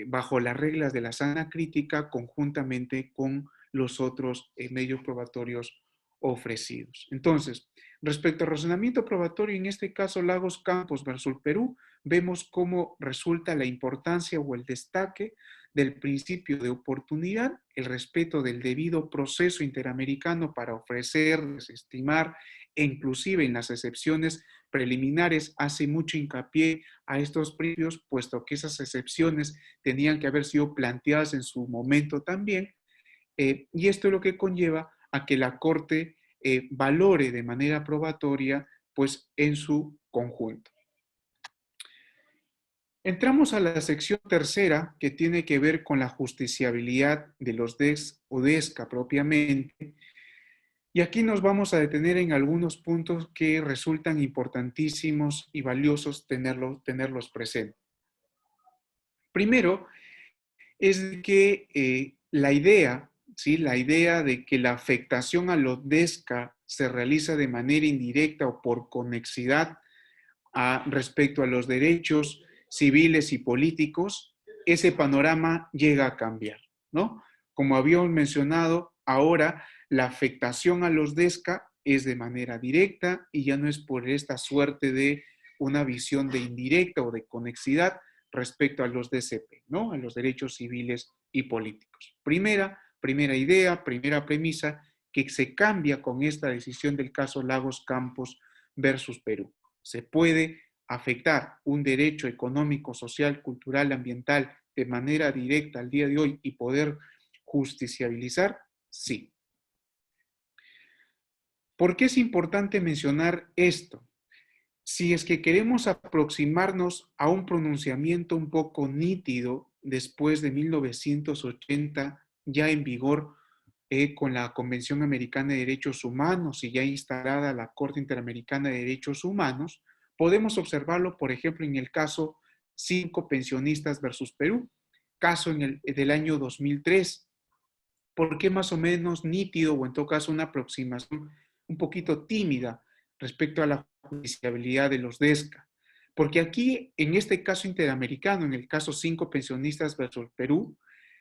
bajo las reglas de la sana crítica conjuntamente con los otros medios probatorios ofrecidos. Entonces, respecto al razonamiento probatorio, en este caso Lagos Campos versus Perú, vemos cómo resulta la importancia o el destaque del principio de oportunidad, el respeto del debido proceso interamericano para ofrecer, desestimar e inclusive en las excepciones preliminares hace mucho hincapié a estos principios, puesto que esas excepciones tenían que haber sido planteadas en su momento también, y esto es lo que conlleva a que la Corte valore de manera probatoria, pues, en su conjunto. Entramos a la sección tercera, que tiene que ver con la justiciabilidad de los DES o DESCA propiamente, y aquí nos vamos a detener en algunos puntos que resultan importantísimos y valiosos tenerlos presentes. Primero, es que la idea, ¿sí? La idea de que la afectación a los DESCA se realiza de manera indirecta o por conexidad respecto a los derechos civiles y políticos, ese panorama llega a cambiar, ¿no? Como habíamos mencionado, ahora la afectación a los DESCA es de manera directa y ya no es por esta suerte de una visión de indirecta o de conexidad respecto a los DCP, ¿no? A los derechos civiles y políticos. Primera idea, primera premisa, que se cambia con esta decisión del caso Lagos Campos versus Perú. Se puede afectar un derecho económico, social, cultural, ambiental de manera directa al día de hoy y poder justiciabilizar, sí. ¿Por qué es importante mencionar esto? Si es que queremos aproximarnos a un pronunciamiento un poco nítido después de 1980, ya en vigor con la Convención Americana de Derechos Humanos y ya instalada la Corte Interamericana de Derechos Humanos, podemos observarlo, por ejemplo, en el caso 5 pensionistas versus Perú, caso del año 2003. ¿Por qué más o menos nítido o en todo caso una aproximación un poquito tímida respecto a la judiciabilidad de los DESCA? Porque aquí, en este caso interamericano, en el caso 5 pensionistas versus Perú,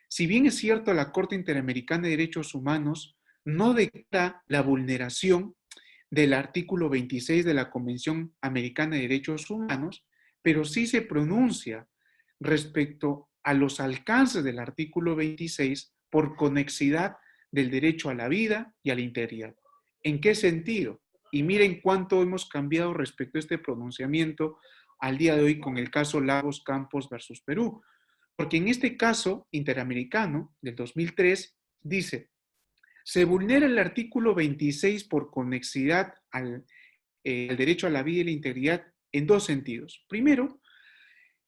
si bien es cierto la Corte Interamericana de Derechos Humanos no declara la vulneración del artículo 26 de la Convención Americana de Derechos Humanos, pero sí se pronuncia respecto a los alcances del artículo 26 por conexidad del derecho a la vida y a la integridad. ¿En qué sentido? Y miren cuánto hemos cambiado respecto a este pronunciamiento al día de hoy con el caso Lagos Campos versus Perú. Porque en este caso interamericano del 2003 dice, se vulnera el artículo 26 por conexidad al derecho a la vida y la integridad en dos sentidos. Primero,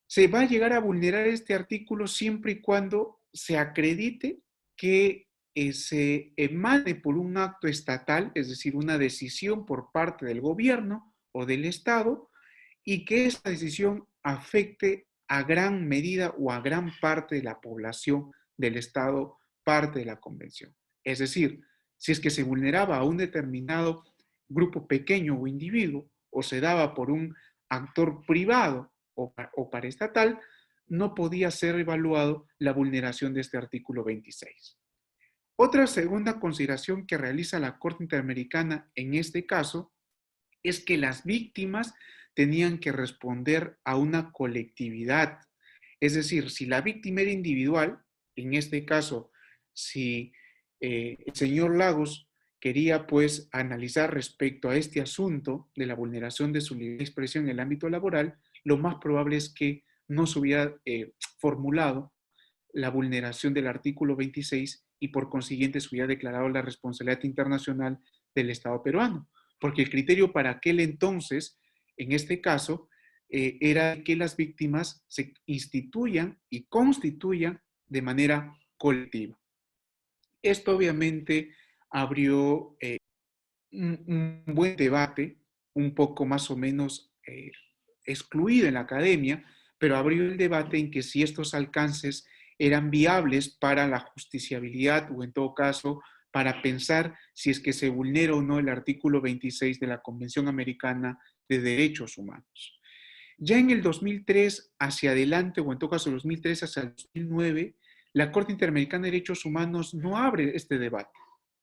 se va a llegar a vulnerar este artículo siempre y cuando se acredite que se emane por un acto estatal, es decir, una decisión por parte del gobierno o del Estado, y que esa decisión afecte a gran medida o a gran parte de la población del Estado, parte de la Convención. Es decir, si es que se vulneraba a un determinado grupo pequeño o individuo, o se daba por un actor privado o paraestatal, no podía ser evaluado la vulneración de este artículo 26. Otra segunda consideración que realiza la Corte Interamericana en este caso es que las víctimas tenían que responder a una colectividad. Es decir, si la víctima era individual, en este caso, si el señor Lagos quería pues analizar respecto a este asunto de la vulneración de su libre expresión en el ámbito laboral, lo más probable es que no se hubiera formulado la vulneración del artículo 26 y por consiguiente se hubiera declarado la responsabilidad internacional del Estado peruano. Porque el criterio para aquel entonces, en este caso, era que las víctimas se instituyan y constituyan de manera colectiva. Esto obviamente abrió un buen debate, un poco más o menos excluido en la academia, pero abrió el debate en que si estos alcances eran viables para la justiciabilidad o en todo caso para pensar si es que se vulnera o no el artículo 26 de la Convención Americana de Derechos Humanos. Ya en el 2003 hacia adelante, o en todo caso 2003 hacia el 2009, la Corte Interamericana de Derechos Humanos no abre este debate.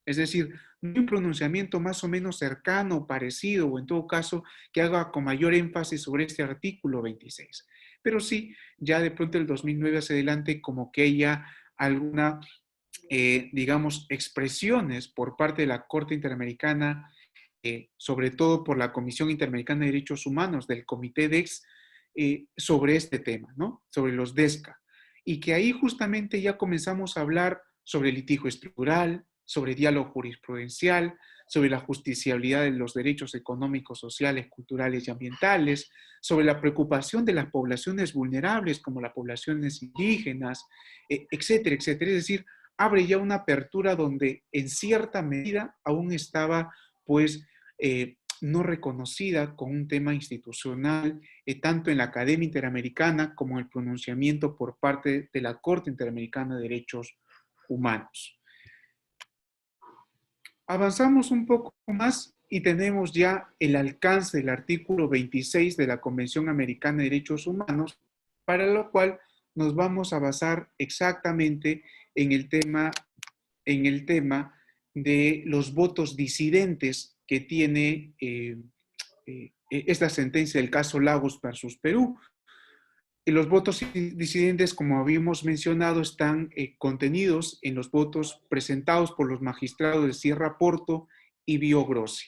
Es decir, no hay un pronunciamiento más o menos cercano, parecido, o en todo caso, que haga con mayor énfasis sobre este artículo 26. Pero sí, ya de pronto el 2009 hacia adelante, como que haya alguna, digamos, expresiones por parte de la Corte Interamericana, sobre todo por la Comisión Interamericana de Derechos Humanos, del Comité DEX, sobre este tema, ¿no? Sobre los DESCA. Y que ahí justamente ya comenzamos a hablar sobre litigio estructural, sobre diálogo jurisprudencial, sobre la justiciabilidad de los derechos económicos, sociales, culturales y ambientales, sobre la preocupación de las poblaciones vulnerables como las poblaciones indígenas, etcétera, etcétera. Es decir, abre ya una apertura donde en cierta medida aún estaba pues no reconocida con un tema institucional, tanto en la Academia Interamericana como en el pronunciamiento por parte de la Corte Interamericana de Derechos Humanos. Avanzamos un poco más y tenemos ya el alcance del artículo 26 de la Convención Americana de Derechos Humanos, para lo cual nos vamos a basar exactamente en el tema de los votos disidentes que tiene esta sentencia del caso Lagos versus Perú. Y los votos disidentes, como habíamos mencionado, están contenidos en los votos presentados por los magistrados de Sierra Porto y Bio Grossi.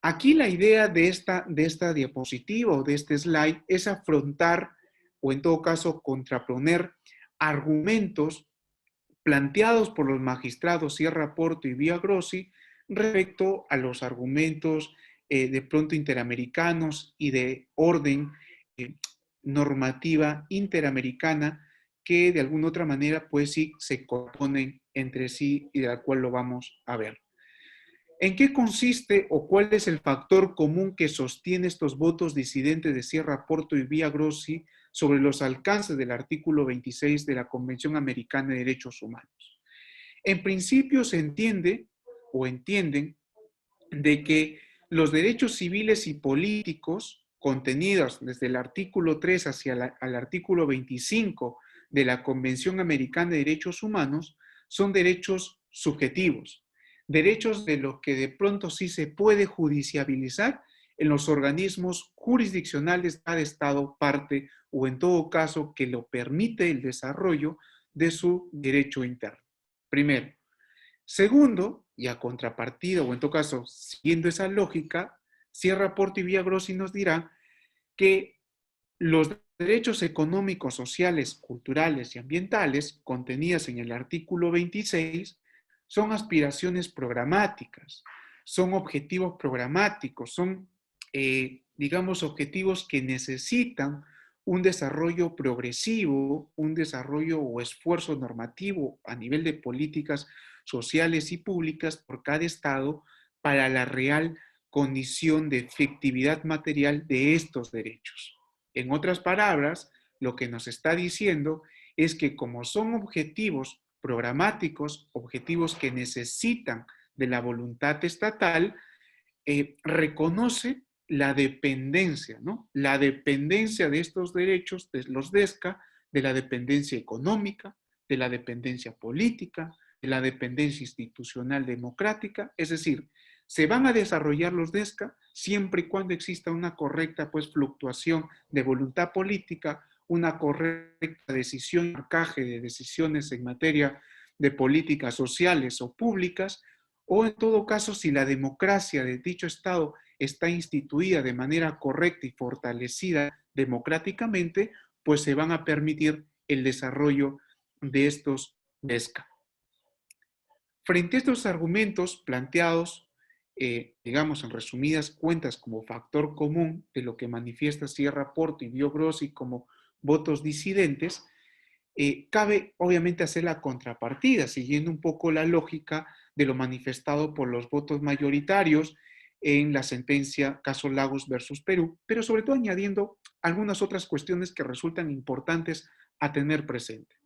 Aquí la idea de esta diapositiva o de este slide es afrontar, o en todo caso contraponer, argumentos planteados por los magistrados Sierra Porto y Bio Grossi respecto a los argumentos de pronto interamericanos y de orden normativa interamericana que de alguna otra manera pues sí se componen entre sí y de la cual lo vamos a ver. ¿En qué consiste o cuál es el factor común que sostiene estos votos disidentes de Sierra Porto y Bio Grossi sobre los alcances del artículo 26 de la Convención Americana de Derechos Humanos? En principio se entiende o entienden de que los derechos civiles y políticos contenidos desde el artículo 3 hacia al artículo 25 de la Convención Americana de Derechos Humanos son derechos subjetivos, derechos de los que de pronto sí se puede judiciabilizar en los organismos jurisdiccionales de cada Estado parte o en todo caso que lo permite el desarrollo de su derecho interno. Primero. Segundo, y a contrapartida, o en todo caso, siguiendo esa lógica, Sierra Porto y Bio Grossi nos dirá que los derechos económicos, sociales, culturales y ambientales contenidas en el artículo 26 son aspiraciones programáticas, son objetivos programáticos, son, digamos, objetivos que necesitan un desarrollo progresivo, un desarrollo o esfuerzo normativo a nivel de políticas sociales y públicas por cada Estado para la real condición de efectividad material de estos derechos. En otras palabras, lo que nos está diciendo es que como son objetivos programáticos, objetivos que necesitan de la voluntad estatal, reconoce la dependencia, ¿no? La dependencia de estos derechos, de los DESCA, de la dependencia económica, de la dependencia política, de la dependencia institucional democrática, es decir, se van a desarrollar los DESCA siempre y cuando exista una correcta pues, fluctuación de voluntad política, una correcta decisión, marcaje de decisiones en materia de políticas sociales o públicas, o en todo caso, si la democracia de dicho Estado está instituida de manera correcta y fortalecida democráticamente, pues se van a permitir el desarrollo de estos DESCA. Frente a estos argumentos planteados, digamos en resumidas cuentas como factor común de lo que manifiesta Sierra Porto y Bio Grossi como votos disidentes, cabe obviamente hacer la contrapartida, siguiendo un poco la lógica de lo manifestado por los votos mayoritarios en la sentencia caso Lagos versus Perú, pero sobre todo añadiendo algunas otras cuestiones que resultan importantes a tener presente.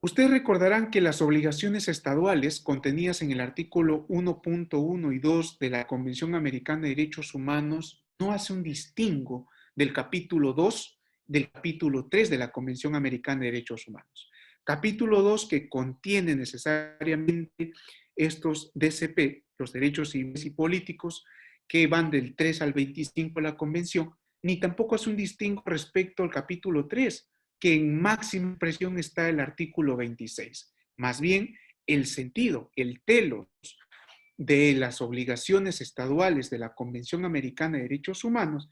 Ustedes recordarán que las obligaciones estaduales contenidas en el artículo 1.1 y 2 de la Convención Americana de Derechos Humanos no hace un distingo del capítulo 2 del capítulo 3 de la Convención Americana de Derechos Humanos. Capítulo 2 que contiene necesariamente estos DCP, los derechos civiles y políticos, que van del 3 al 25 de la Convención, ni tampoco hace un distingo respecto al capítulo 3, que en máxima expresión está el artículo 26. Más bien, el sentido, el telos de las obligaciones estaduales de la Convención Americana de Derechos Humanos,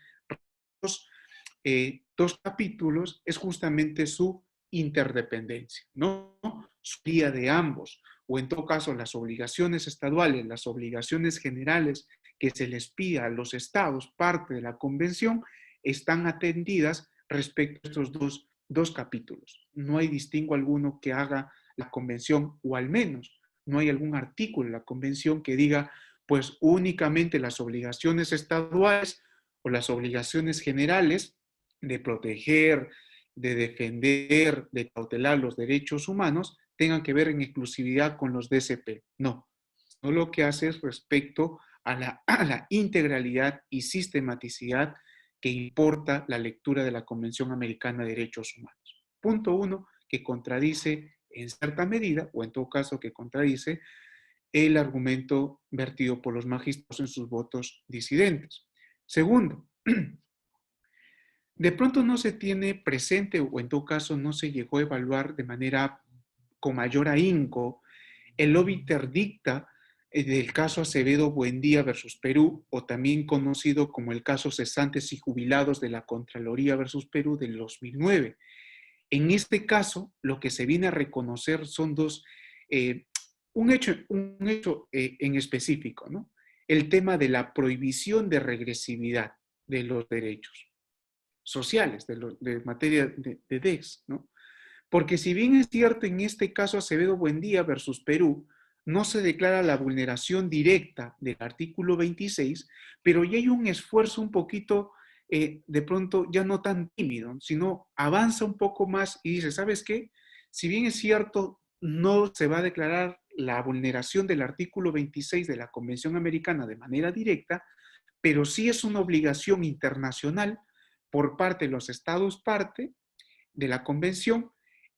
dos capítulos, es justamente su interdependencia, ¿no? Su guía de ambos, o en todo caso las obligaciones estaduales, las obligaciones generales que se les pide a los estados, parte de la Convención, están atendidas respecto a estos dos capítulos. No hay distingo alguno que haga la Convención, o al menos no hay algún artículo de la Convención que diga, pues únicamente las obligaciones estaduales o las obligaciones generales de proteger, de defender, de cautelar los derechos humanos tengan que ver en exclusividad con los DCP. No, no, lo que hace es respecto a la integralidad y sistematicidad que importa la lectura de la Convención Americana de Derechos Humanos. Punto 1, que contradice en cierta medida, o en todo caso que contradice, el argumento vertido por los magistrados en sus votos disidentes. Segundo, de pronto no se tiene presente, o en todo caso no se llegó a evaluar de manera con mayor ahínco el obiter dicta del caso Acevedo Buendía versus Perú, o también conocido como el caso Cesantes y Jubilados de la Contraloría versus Perú del 2009. En este caso, lo que se viene a reconocer son un hecho en específico, ¿no? El tema de la prohibición de regresividad de los derechos sociales, de materia de DES, ¿no? Porque si bien es cierto en este caso Acevedo Buendía versus Perú, no se declara la vulneración directa del artículo 26, pero ya hay un esfuerzo un poquito, de pronto ya no tan tímido, sino avanza un poco más y dice, ¿sabes qué? Si bien es cierto, no se va a declarar la vulneración del artículo 26 de la Convención Americana de manera directa, pero sí es una obligación internacional por parte de los estados parte de la Convención,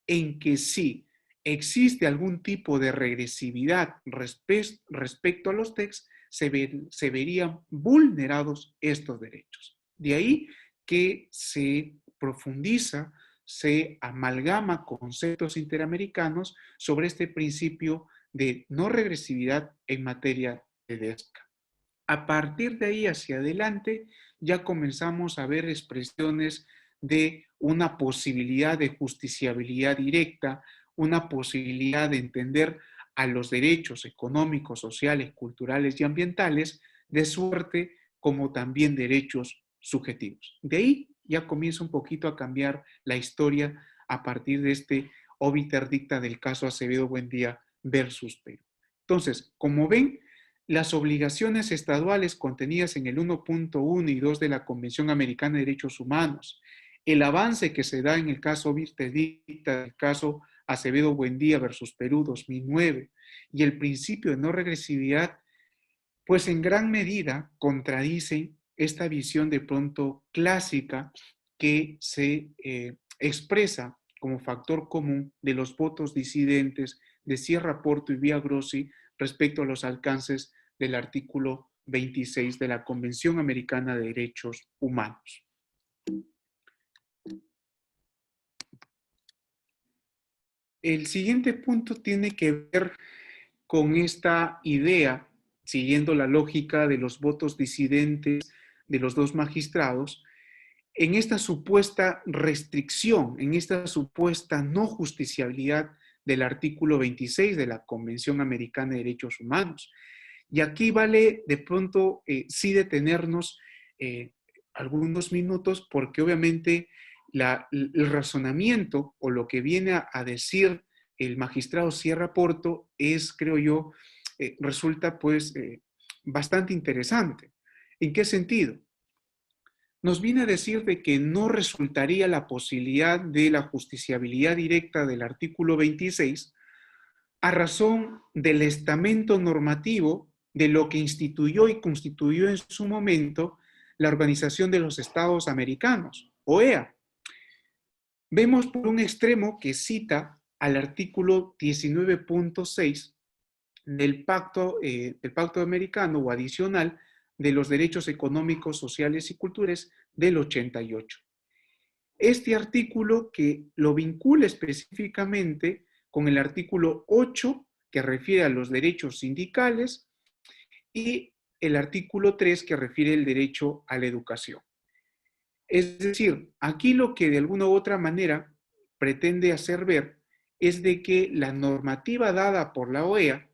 en que sí existe algún tipo de regresividad respecto a los TECs, se verían vulnerados estos derechos. De ahí que se profundiza, se amalgama conceptos interamericanos sobre este principio de no regresividad en materia de DESCA. A partir de ahí hacia adelante ya comenzamos a ver expresiones de una posibilidad de justiciabilidad directa, una posibilidad de entender a los derechos económicos, sociales, culturales y ambientales de suerte como también derechos subjetivos. De ahí ya comienza un poquito a cambiar la historia a partir de este obiter dicta del caso Acevedo Buendía versus Perú. Entonces, como ven, las obligaciones estaduales contenidas en el 1.1 y 2 de la Convención Americana de Derechos Humanos, el avance que se da en el caso obiter dicta del caso Acevedo Buendía versus Perú 2009 y el principio de no regresividad, pues en gran medida contradicen esta visión de pronto clásica que se expresa como factor común de los votos disidentes de Sierra Porto y Vía Grossi respecto a los alcances del artículo 26 de la Convención Americana de Derechos Humanos. El siguiente punto tiene que ver con esta idea, siguiendo la lógica de los votos disidentes de los dos magistrados, en esta supuesta restricción, en esta supuesta no justiciabilidad del artículo 26 de la Convención Americana de Derechos Humanos. Y aquí vale de pronto sí detenernos algunos minutos, porque obviamente el razonamiento o lo que viene a decir el magistrado Sierra Porto es, creo yo, resulta pues bastante interesante. ¿En qué sentido? Nos viene a decir de que no resultaría la posibilidad de la justiciabilidad directa del artículo 26 a razón del estamento normativo de lo que instituyó y constituyó en su momento la Organización de los Estados Americanos, OEA. Vemos por un extremo que cita al artículo 19.6 del Pacto Americano o adicional de los derechos económicos, sociales y culturales del 88. Este artículo que lo vincula específicamente con el artículo 8, que refiere a los derechos sindicales, y el artículo 3, que refiere el derecho a la educación. Es decir, aquí lo que de alguna u otra manera pretende hacer ver es de que la normativa dada por la OEA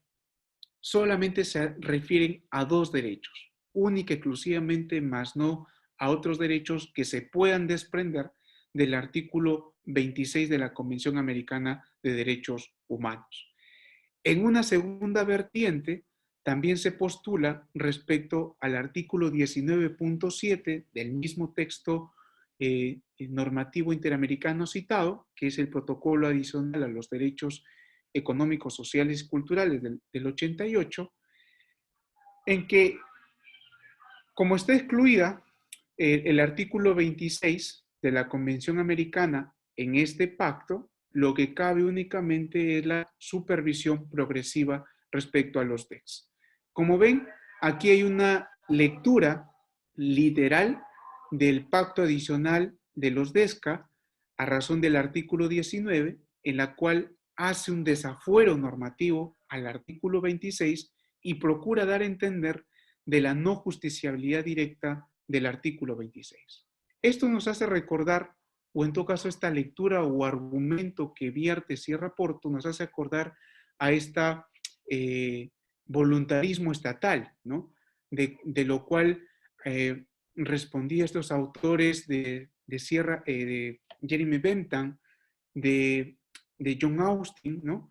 solamente se refieren a dos derechos, única y exclusivamente, más no a otros derechos que se puedan desprender del artículo 26 de la Convención Americana de Derechos Humanos. En una segunda vertiente, también se postula respecto al artículo 19.7 del mismo texto normativo interamericano citado, que es el protocolo adicional a los derechos económicos, sociales y culturales del 88, en que, como está excluida el artículo 26 de la Convención Americana en este pacto, lo que cabe únicamente es la supervisión progresiva respecto a los DECs. Como ven, aquí hay una lectura literal del pacto adicional de los DESCA a razón del artículo 19, en la cual hace un desafuero normativo al artículo 26 y procura dar a entender de la no justiciabilidad directa del artículo 26. Esto nos hace recordar, o en todo caso esta lectura o argumento que vierte Sierra Porto nos hace acordar a esta voluntarismo estatal, ¿no? De lo cual respondía estos autores de Jeremy Bentham, de John Austin, ¿no?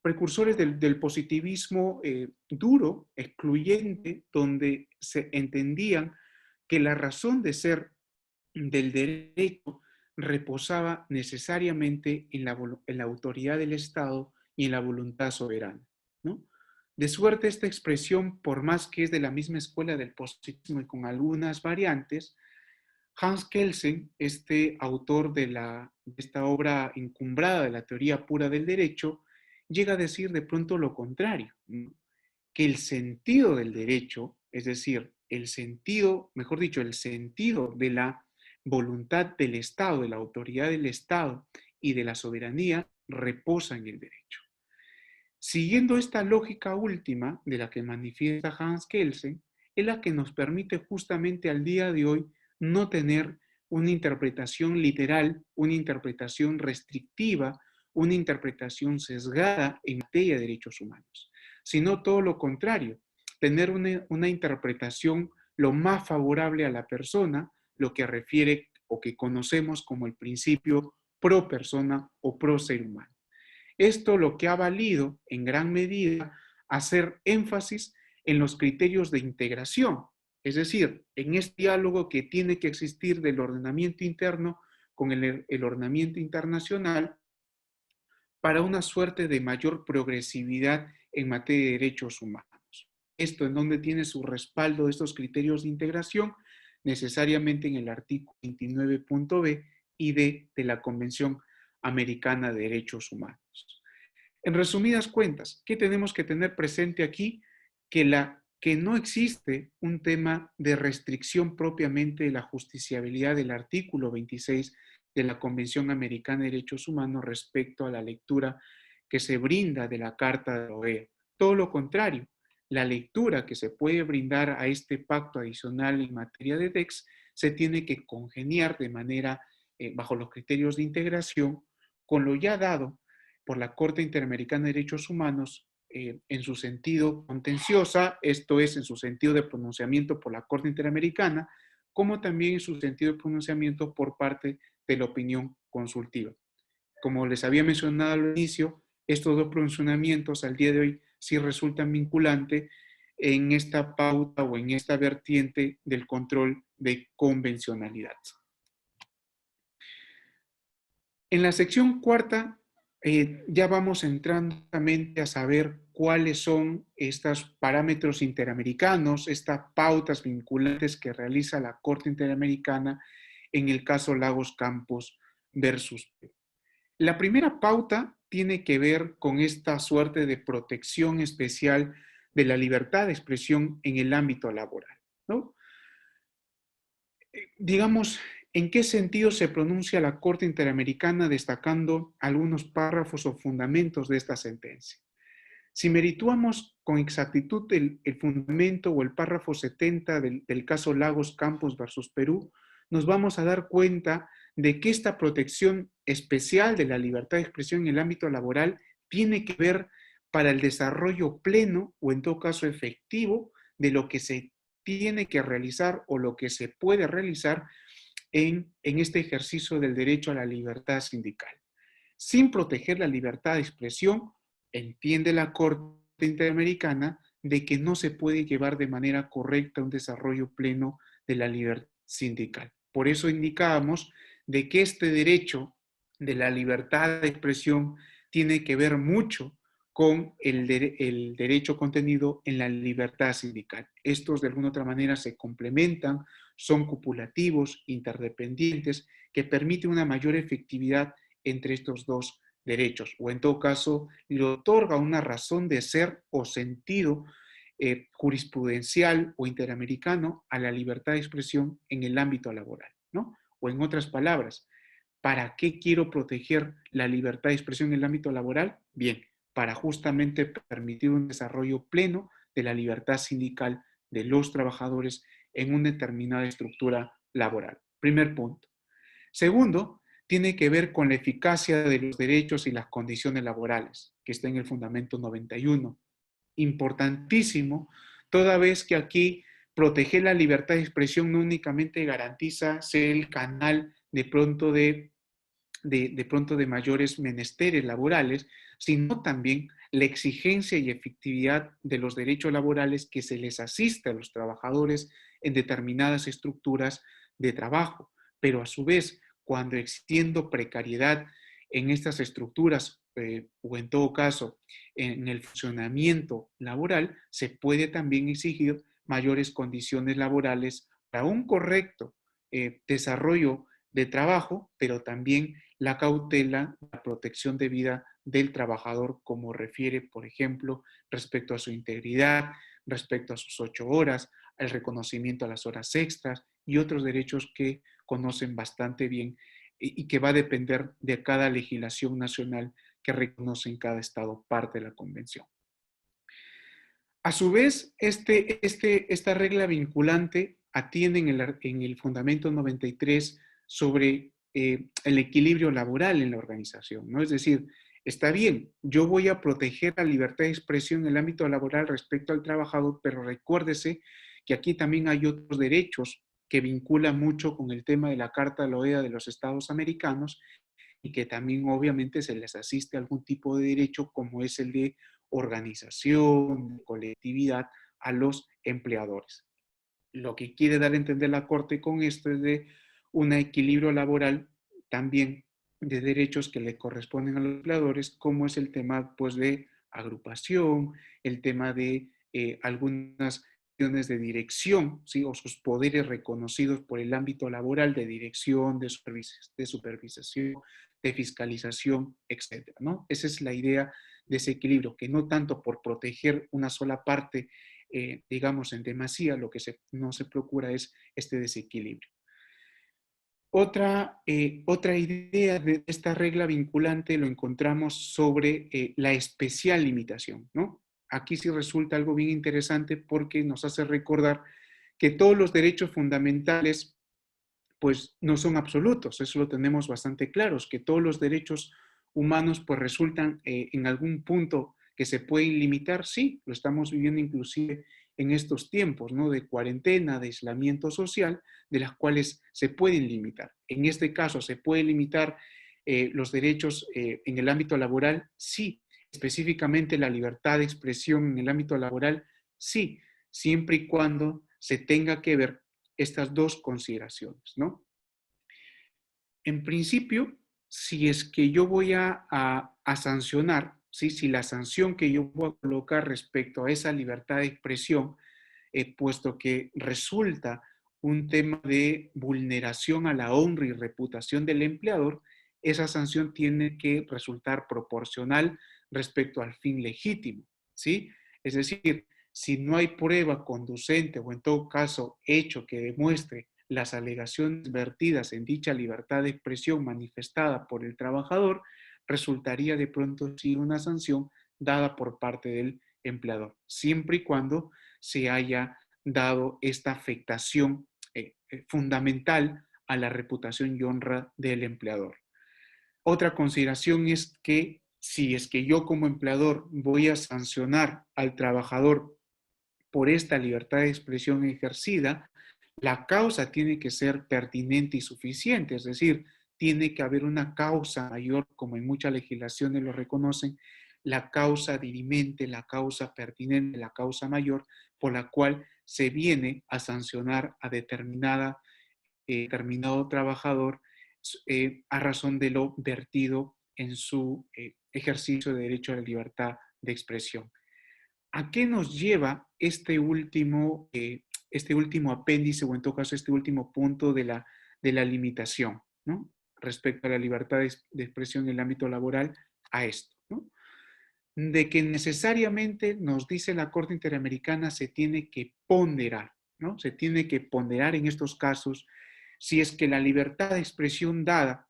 Precursores del positivismo duro, excluyente, donde se entendían que la razón de ser del derecho reposaba necesariamente en la autoridad del Estado y en la voluntad soberana, ¿no? De suerte esta expresión, por más que es de la misma escuela del positivismo y con algunas variantes, Hans Kelsen, este autor de esta obra encumbrada de la teoría pura del derecho, llega a decir de pronto lo contrario, ¿no? Que el sentido del derecho, es decir, el sentido de la voluntad del Estado, de la autoridad del Estado y de la soberanía, reposa en el derecho. Siguiendo esta lógica última de la que manifiesta Hans Kelsen, es la que nos permite justamente al día de hoy no tener una interpretación literal, una interpretación restrictiva, una interpretación sesgada en materia de derechos humanos, sino todo lo contrario, tener una interpretación lo más favorable a la persona, lo que refiere o que conocemos como el principio pro persona o pro ser humano. Esto lo que ha valido en gran medida hacer énfasis en los criterios de integración, es decir, en este diálogo que tiene que existir del ordenamiento interno con el ordenamiento internacional para una suerte de mayor progresividad en materia de derechos humanos. Esto en donde tiene su respaldo estos criterios de integración, necesariamente en el artículo 29.b y d de la Convención Americana de Derechos Humanos. En resumidas cuentas, ¿qué tenemos que tener presente aquí? Que no existe un tema de restricción propiamente de la justiciabilidad del artículo 26 de la Convención Americana de Derechos Humanos respecto a la lectura que se brinda de la Carta de la OEA. Todo lo contrario, la lectura que se puede brindar a este pacto adicional en materia de DECs se tiene que congeniar de manera, bajo los criterios de integración, con lo ya dado por la Corte Interamericana de Derechos Humanos en su sentido contenciosa, esto es, en su sentido de pronunciamiento por la Corte Interamericana, como también en su sentido de pronunciamiento por parte de la opinión consultiva. Como les había mencionado al inicio, estos dos pronunciamientos al día de hoy sí resultan vinculantes en esta pauta o en esta vertiente del control de convencionalidad. En la sección cuarta ya vamos entrando a saber cuáles son estos parámetros interamericanos, estas pautas vinculantes que realiza la Corte Interamericana en el caso Lagos Campos versus Perú. La primera pauta tiene que ver con esta suerte de protección especial de la libertad de expresión en el ámbito laboral, ¿no? Digamos, ¿en qué sentido se pronuncia la Corte Interamericana destacando algunos párrafos o fundamentos de esta sentencia? Si merituamos con exactitud el fundamento o el párrafo 70 del caso Lagos Campos versus Perú, nos vamos a dar cuenta de que esta protección especial de la libertad de expresión en el ámbito laboral tiene que ver para el desarrollo pleno o en todo caso efectivo de lo que se tiene que realizar o lo que se puede realizar en este ejercicio del derecho a la libertad sindical. Sin proteger la libertad de expresión, entiende la Corte Interamericana de que no se puede llevar de manera correcta un desarrollo pleno de la libertad sindical. Por eso indicábamos de que este derecho de la libertad de expresión tiene que ver mucho con el derecho contenido en la libertad sindical. Estos de alguna otra manera se complementan, son copulativos, interdependientes, que permiten una mayor efectividad entre estos dos derechos, o en todo caso le otorga una razón de ser o sentido jurisprudencial o interamericano a la libertad de expresión en el ámbito laboral, ¿no? O en otras palabras, ¿para qué quiero proteger la libertad de expresión en el ámbito laboral? Bien, para justamente permitir un desarrollo pleno de la libertad sindical de los trabajadores en una determinada estructura laboral. Primer punto. Segundo, tiene que ver con la eficacia de los derechos y las condiciones laborales, que está en el fundamento 91. Importantísimo, toda vez que aquí proteger la libertad de expresión no únicamente garantiza ser el canal de pronto de mayores menesteres laborales, sino también la exigencia y efectividad de los derechos laborales que se les asiste a los trabajadores en determinadas estructuras de trabajo. Pero a su vez, cuando existiendo precariedad en estas estructuras o en todo caso en el funcionamiento laboral, se puede también exigir mayores condiciones laborales para un correcto desarrollo de trabajo, pero también la cautela, la protección debida del trabajador, como refiere, por ejemplo, respecto a su integridad, respecto a sus 8 horas, el reconocimiento a las horas extras y otros derechos que conocen bastante bien y que va a depender de cada legislación nacional que reconoce en cada estado parte de la convención. A su vez, esta regla vinculante atiende en el fundamento 93 sobre el equilibrio laboral en la organización, ¿no? Es decir, está bien, yo voy a proteger la libertad de expresión en el ámbito laboral respecto al trabajador, pero recuérdese que aquí también hay otros derechos que vinculan mucho con el tema de la Carta de la OEA de los Estados Americanos y que también obviamente se les asiste a algún tipo de derecho como es el de organización, de colectividad a los empleadores. Lo que quiere dar a entender la Corte con esto es de un equilibrio laboral también de derechos que le corresponden a los empleadores, como es el tema pues, de agrupación, el tema de algunas acciones de dirección, ¿sí? O sus poderes reconocidos por el ámbito laboral de dirección, de supervisación, de fiscalización, etcétera, ¿no? Esa es la idea de ese equilibrio, que no tanto por proteger una sola parte, digamos, en demasía, lo que no se procura es este desequilibrio. Otra idea de esta regla vinculante lo encontramos sobre la especial limitación, ¿no? Aquí sí resulta algo bien interesante porque nos hace recordar que todos los derechos fundamentales pues no son absolutos, eso lo tenemos bastante claros, que todos los derechos humanos pues resultan en algún punto que se pueden limitar, sí, lo estamos viviendo inclusive en estos tiempos, ¿no? De cuarentena, de aislamiento social, de las cuales se pueden limitar. En este caso, ¿se pueden limitar los derechos en el ámbito laboral? Sí. Específicamente la libertad de expresión en el ámbito laboral, sí, siempre y cuando se tenga que ver estas dos consideraciones, ¿no? En principio, si es que yo voy a sancionar, ¿sí? Si la sanción que yo voy a colocar respecto a esa libertad de expresión, puesto que resulta un tema de vulneración a la honra y reputación del empleador, esa sanción tiene que resultar proporcional respecto al fin legítimo, ¿sí? Es decir, si no hay prueba conducente o en todo caso hecho que demuestre las alegaciones vertidas en dicha libertad de expresión manifestada por el trabajador, resultaría de pronto sí una sanción dada por parte del empleador, siempre y cuando se haya dado esta afectación fundamental a la reputación y honra del empleador. Otra consideración es que si es que yo como empleador voy a sancionar al trabajador por esta libertad de expresión ejercida, la causa tiene que ser pertinente y suficiente, es decir, tiene que haber una causa mayor, como en muchas legislaciones lo reconocen, la causa dirimente, la causa pertinente, la causa mayor, por la cual se viene a sancionar a determinado trabajador a razón de lo vertido en su ejercicio de derecho a la libertad de expresión. ¿A qué nos lleva este último apéndice o en todo caso este último punto de la limitación, ¿no? Respecto a la libertad de expresión en el ámbito laboral? A esto, ¿no? De que necesariamente nos dice la Corte Interamericana se tiene que ponderar, ¿no? Se tiene que ponderar en estos casos si es que la libertad de expresión dada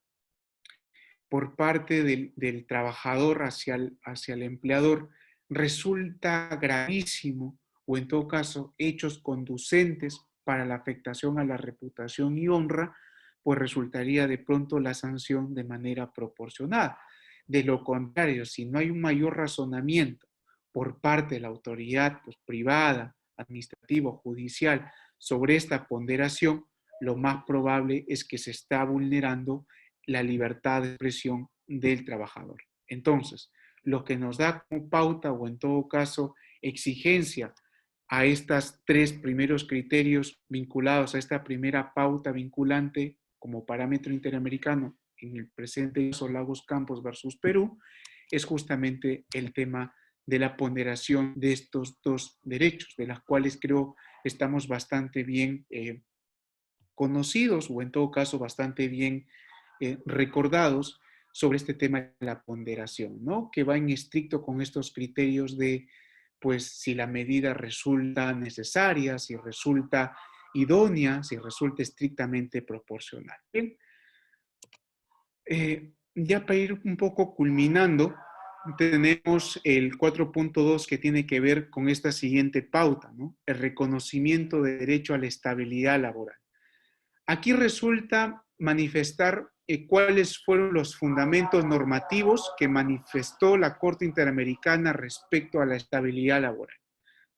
por parte del trabajador hacia el empleador resulta gravísimo o en todo caso hechos conducentes para la afectación a la reputación y honra, pues resultaría de pronto la sanción de manera proporcionada. De lo contrario, si no hay un mayor razonamiento por parte de la autoridad pues, privada, administrativa o judicial sobre esta ponderación, lo más probable es que se está vulnerando la libertad de expresión del trabajador. Entonces, lo que nos da como pauta o en todo caso exigencia a estos tres primeros criterios vinculados a esta primera pauta vinculante como parámetro interamericano en el presente caso Lagos Campos versus Perú, es justamente el tema de la ponderación de estos dos derechos, de las cuales creo estamos bastante bien conocidos o en todo caso bastante bien recordados sobre este tema de la ponderación, ¿no? Que va en estricto con estos criterios de, pues, si la medida resulta necesaria, si resulta idónea, si resulta estrictamente proporcional. Bien, ya para ir un poco culminando, tenemos el 4.2 que tiene que ver con esta siguiente pauta, ¿no? El reconocimiento de derecho a la estabilidad laboral. Aquí resulta manifestar cuáles fueron los fundamentos normativos que manifestó la Corte Interamericana respecto a la estabilidad laboral,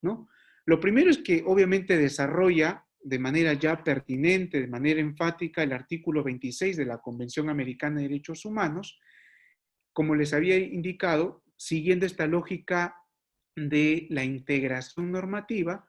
¿no? Lo primero es que obviamente desarrolla de manera ya pertinente, de manera enfática, el artículo 26 de la Convención Americana de Derechos Humanos, como les había indicado, siguiendo esta lógica de la integración normativa,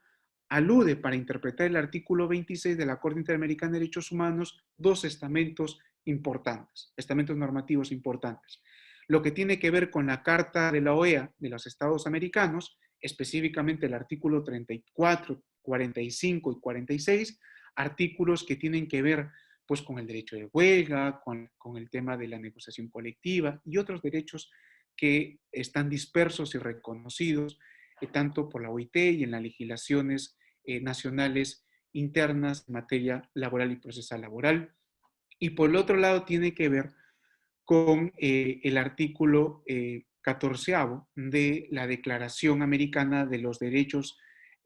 alude para interpretar el artículo 26 de la Corte Interamericana de Derechos Humanos dos estamentos importantes, estamentos normativos importantes. Lo que tiene que ver con la Carta de la OEA de los Estados Americanos, específicamente el artículo 34, 45 y 46, artículos que tienen que ver pues, con el derecho de huelga, con el tema de la negociación colectiva y otros derechos que están dispersos y reconocidos tanto por la OIT y en las legislaciones nacionales internas en materia laboral y procesal laboral. Y por el otro lado tiene que ver con el artículo 14º de la Declaración Americana de los Derechos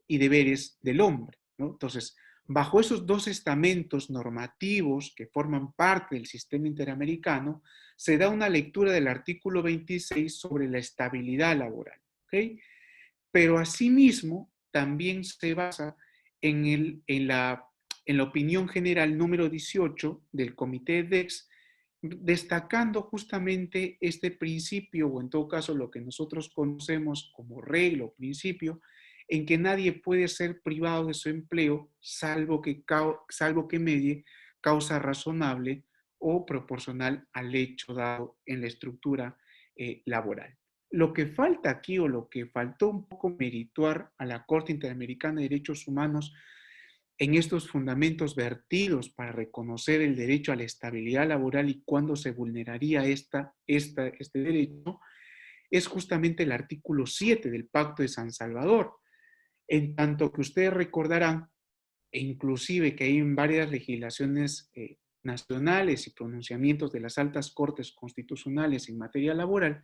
y Deberes del Hombre, ¿no? Entonces, bajo esos dos estamentos normativos que forman parte del sistema interamericano, se da una lectura del artículo 26 sobre la estabilidad laboral. ¿Ok? Pero asimismo también se basa en la opinión general número 18 del Comité DEX, destacando justamente este principio, o en todo caso lo que nosotros conocemos como regla o principio, en que nadie puede ser privado de su empleo salvo que medie causa razonable o proporcional al hecho dado en la estructura laboral. Lo que falta aquí, o lo que faltó un poco merituar a la Corte Interamericana de Derechos Humanos en estos fundamentos vertidos para reconocer el derecho a la estabilidad laboral y cuándo se vulneraría este derecho, es justamente el artículo 7 del Pacto de San Salvador. En tanto que ustedes recordarán, e inclusive que hay en varias legislaciones nacionales y pronunciamientos de las altas cortes constitucionales en materia laboral,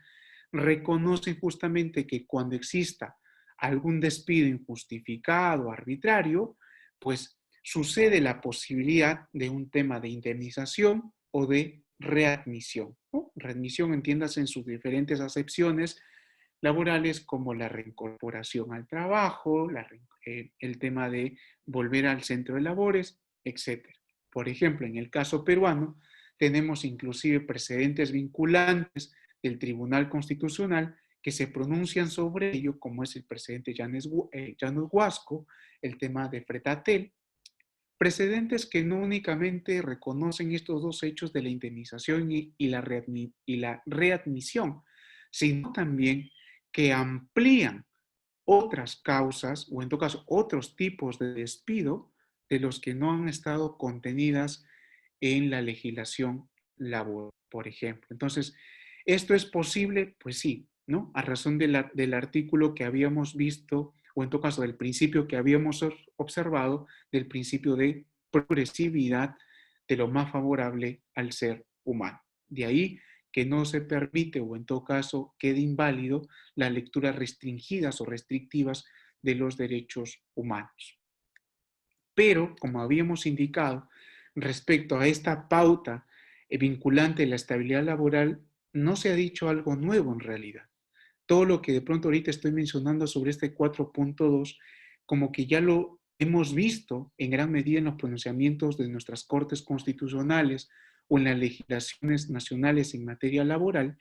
reconocen justamente que cuando exista algún despido injustificado, arbitrario, pues sucede la posibilidad de un tema de indemnización o de readmisión, ¿no? Readmisión, entiéndase en sus diferentes acepciones laborales, como la reincorporación al trabajo, el tema de volver al centro de labores, etc. Por ejemplo, en el caso peruano, tenemos inclusive precedentes vinculantes del Tribunal Constitucional que se pronuncian sobre ello, como es el precedente Llanos Huasco, el tema de Fretatel, precedentes que no únicamente reconocen estos dos hechos de la indemnización y la readmisión, sino también que amplían otras causas, o en todo caso otros tipos de despido de los que no han estado contenidas en la legislación laboral, por ejemplo. Entonces, ¿esto es posible? Pues sí, ¿no? A razón del artículo que habíamos visto, o en todo caso del principio que habíamos observado, del principio de progresividad de lo más favorable al ser humano. De ahí que no se permite, o en todo caso quede inválido, las lecturas restringidas o restrictivas de los derechos humanos. Pero, como habíamos indicado, respecto a esta pauta vinculante de la estabilidad laboral, no se ha dicho algo nuevo en realidad. Todo lo que de pronto ahorita estoy mencionando sobre este 4.2, como que ya lo hemos visto en gran medida en los pronunciamientos de nuestras cortes constitucionales o en las legislaciones nacionales en materia laboral,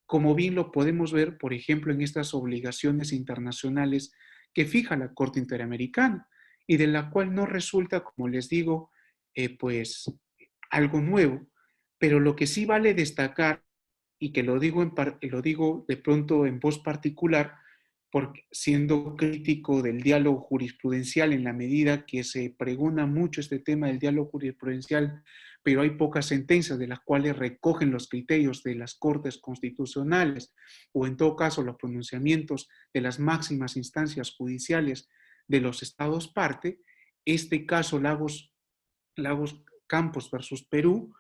como bien lo podemos ver, por ejemplo, en estas obligaciones internacionales que fija la Corte Interamericana y de la cual no resulta, como les digo, pues algo nuevo, pero lo que sí vale destacar, y que lo digo de pronto en voz particular, porque siendo crítico del diálogo jurisprudencial en la medida que se pregona mucho este tema del diálogo jurisprudencial, pero hay pocas sentencias de las cuales recogen los criterios de las cortes constitucionales o en todo caso los pronunciamientos de las máximas instancias judiciales de los estados parte. Este caso Lagos Campos versus Perú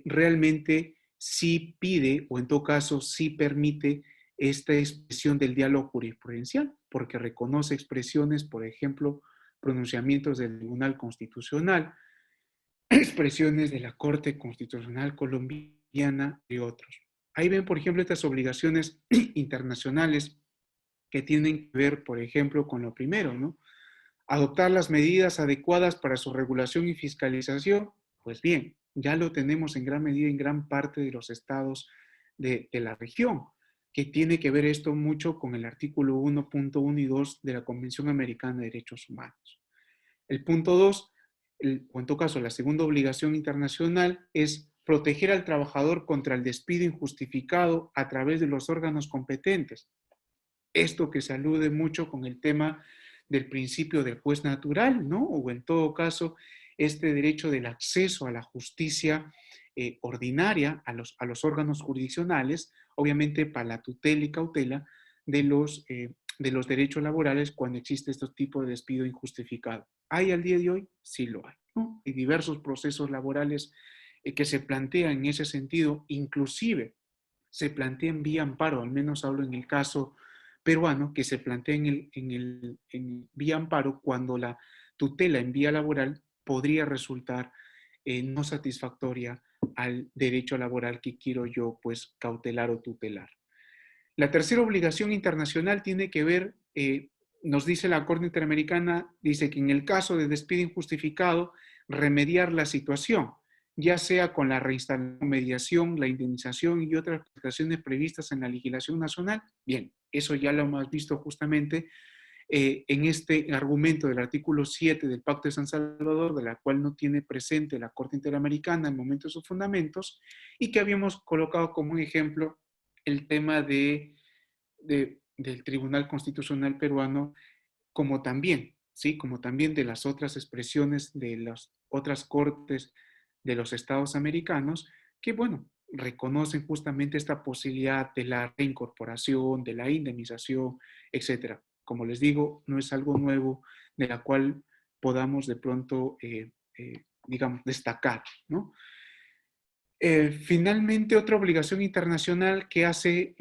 realmente sí pide, o en todo caso sí permite esta expresión del diálogo jurisprudencial, porque reconoce expresiones, por ejemplo, pronunciamientos del Tribunal Constitucional, expresiones de la Corte Constitucional Colombiana y otros. Ahí ven, por ejemplo, estas obligaciones internacionales que tienen que ver, por ejemplo, con lo primero, ¿no? Adoptar las medidas adecuadas para su regulación y fiscalización. Pues bien, ya lo tenemos en gran medida en gran parte de los estados de la región, que tiene que ver esto mucho con el artículo 1.1 y 2 de la Convención Americana de Derechos Humanos. El punto 2, o en todo caso la segunda obligación internacional, es proteger al trabajador contra el despido injustificado a través de los órganos competentes. Esto que se alude mucho con el tema del principio del juez natural, ¿no? O en todo caso, este derecho del acceso a la justicia ordinaria, a los órganos jurisdiccionales, obviamente para la tutela y cautela de los derechos laborales cuando existe este tipo de despido injustificado. ¿Hay al día de hoy? Sí lo hay, ¿no? Hay diversos procesos laborales que se plantean en ese sentido, inclusive se plantea en vía amparo, al menos hablo en el caso peruano, que se plantea en vía amparo cuando la tutela en vía laboral podría resultar no satisfactoria al derecho laboral que quiero yo pues cautelar o tutelar. La tercera obligación internacional tiene que ver, nos dice la Corte Interamericana, dice que en el caso de despido injustificado, remediar la situación, ya sea con la reinstalación, mediación, la indemnización y otras prestaciones previstas en la legislación nacional. Bien, eso ya lo hemos visto justamente en este argumento del artículo 7 del Pacto de San Salvador, de la cual no tiene presente la Corte Interamericana en el momento de sus fundamentos, y que habíamos colocado como un ejemplo el tema del Tribunal Constitucional peruano, como también, ¿sí? Como también de las otras expresiones de las otras cortes de los estados americanos, que, bueno, reconocen justamente esta posibilidad de la reincorporación, de la indemnización, etcétera. Como les digo, no es algo nuevo de la cual podamos de pronto, digamos, destacar, ¿no? Finalmente, otra obligación internacional que hace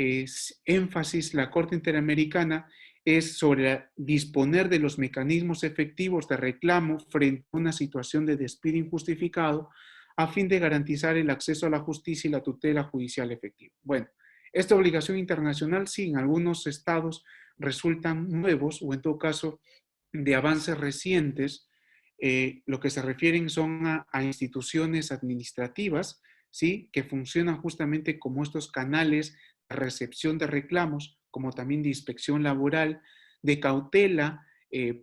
énfasis la Corte Interamericana es sobre disponer de los mecanismos efectivos de reclamo frente a una situación de despido injustificado a fin de garantizar el acceso a la justicia y la tutela judicial efectiva. Bueno, esta obligación internacional sí en algunos estados resultan nuevos o en todo caso de avances recientes. Lo que se refieren son a instituciones administrativas, ¿sí? Que funcionan justamente como estos canales de recepción de reclamos, como también de inspección laboral, de cautela,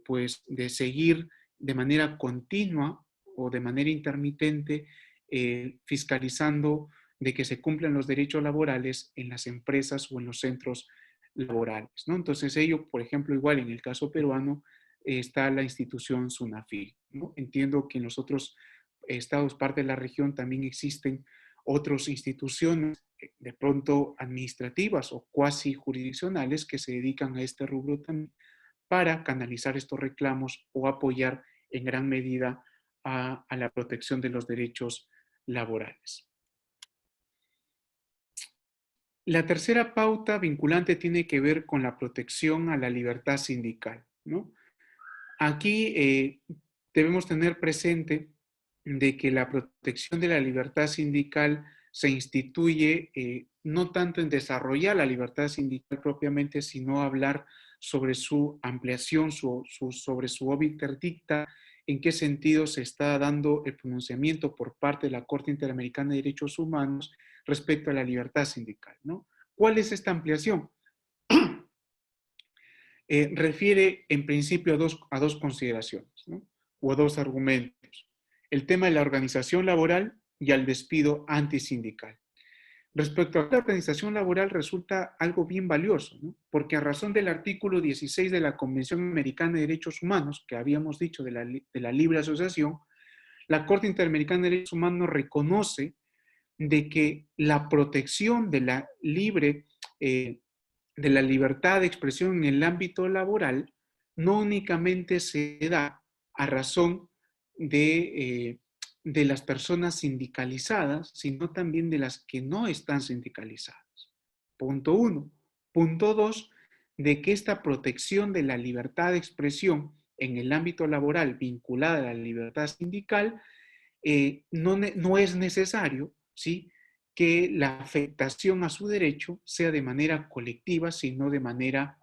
pues de seguir de manera continua o de manera intermitente fiscalizando de que se cumplan los derechos laborales en las empresas o en los centros laborales, ¿no? Entonces ello, por ejemplo, igual en el caso peruano está la institución SUNAFIL, ¿no? Entiendo que en los otros estados, parte de la región, también existen otras instituciones de pronto administrativas o cuasi jurisdiccionales que se dedican a este rubro también para canalizar estos reclamos o apoyar en gran medida a la protección de los derechos laborales. La tercera pauta vinculante tiene que ver con la protección a la libertad sindical, ¿no? Aquí debemos tener presente de que la protección de la libertad sindical se instituye no tanto en desarrollar la libertad sindical propiamente, sino hablar sobre su ampliación, sobre su obiter dicta, en qué sentido se está dando el pronunciamiento por parte de la Corte Interamericana de Derechos Humanos respecto a la libertad sindical, ¿no? ¿Cuál es esta ampliación? Refiere en principio a dos consideraciones, ¿no? O a dos argumentos. El tema de la organización laboral y al despido antisindical. Respecto a la organización laboral resulta algo bien valioso, ¿no? Porque a razón del artículo 16 de la Convención Americana de Derechos Humanos, que habíamos dicho de la libre asociación, la Corte Interamericana de Derechos Humanos reconoce de que la protección de la de la libertad de expresión en el ámbito laboral no únicamente se da a razón de las personas sindicalizadas, sino también de las que no están sindicalizadas. Punto 1. Punto 2, de que esta protección de la libertad de expresión en el ámbito laboral vinculada a la libertad sindical no es necesario, ¿sí?, que la afectación a su derecho sea de manera colectiva, sino de manera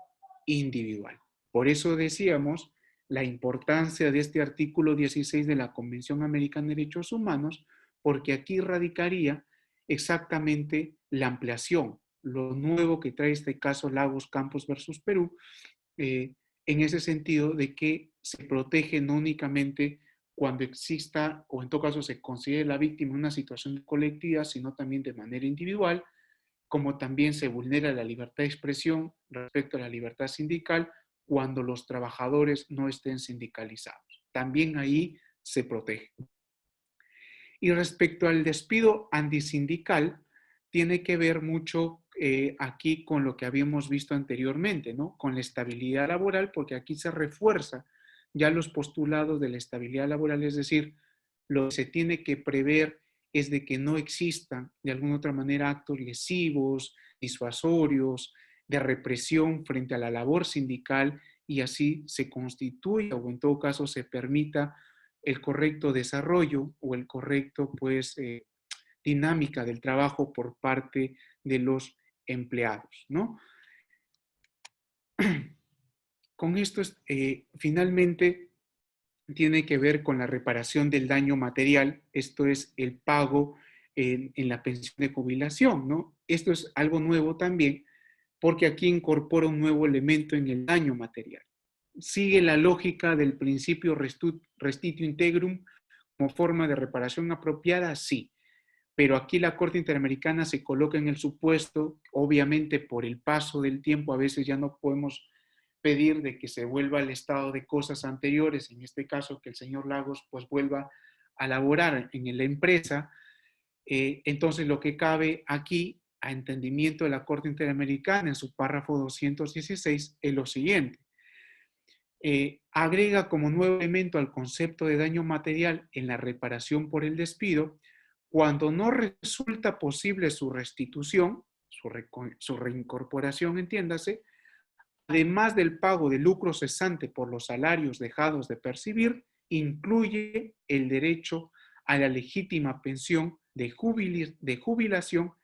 individual. Por eso decíamos la importancia de este artículo 16 de la Convención Americana de Derechos Humanos, porque aquí radicaría exactamente la ampliación, lo nuevo que trae este caso Lagos Campos versus Perú, en ese sentido de que se protege no únicamente cuando exista o en todo caso se considere la víctima una situación colectiva, sino también de manera individual, como también se vulnera la libertad de expresión respecto a la libertad sindical cuando los trabajadores no estén sindicalizados. También ahí se protege. Y respecto al despido antisindical, tiene que ver mucho aquí con lo que habíamos visto anteriormente, ¿no? Con la estabilidad laboral, porque aquí se refuerza ya los postulados de la estabilidad laboral, es decir, lo que se tiene que prever es de que no existan de alguna otra manera actos lesivos, disuasorios, de represión frente a la labor sindical y así se constituya o en todo caso se permita el correcto desarrollo o el correcto, pues, dinámica del trabajo por parte de los empleados, ¿no? Con esto, finalmente, tiene que ver con la reparación del daño material, esto es el pago en la pensión de jubilación, ¿no? Esto es algo nuevo también, porque aquí incorpora un nuevo elemento en el daño material. Sigue la lógica del principio restitutio integrum como forma de reparación apropiada, sí, pero aquí la Corte Interamericana se coloca en el supuesto, obviamente por el paso del tiempo, a veces ya no podemos pedir de que se vuelva al estado de cosas anteriores, en este caso que el señor Lagos pues vuelva a laborar en la empresa. Entonces lo que cabe aquí a entendimiento de la Corte Interamericana en su párrafo 216 es lo siguiente. Agrega como nuevo elemento al concepto de daño material en la reparación por el despido cuando no resulta posible su restitución, su reincorporación, entiéndase, además del pago de lucro cesante por los salarios dejados de percibir, incluye el derecho a la legítima pensión de jubilación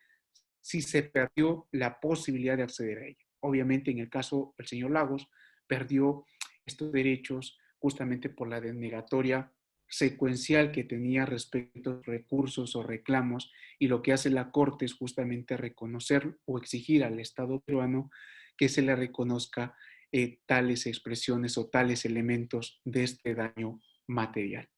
si se perdió la posibilidad de acceder a ella. Obviamente, en el caso del señor Lagos, perdió estos derechos justamente por la denegatoria secuencial que tenía respecto a recursos o reclamos, y lo que hace la Corte es justamente reconocer o exigir al Estado peruano que se le reconozca tales expresiones o tales elementos de este daño material.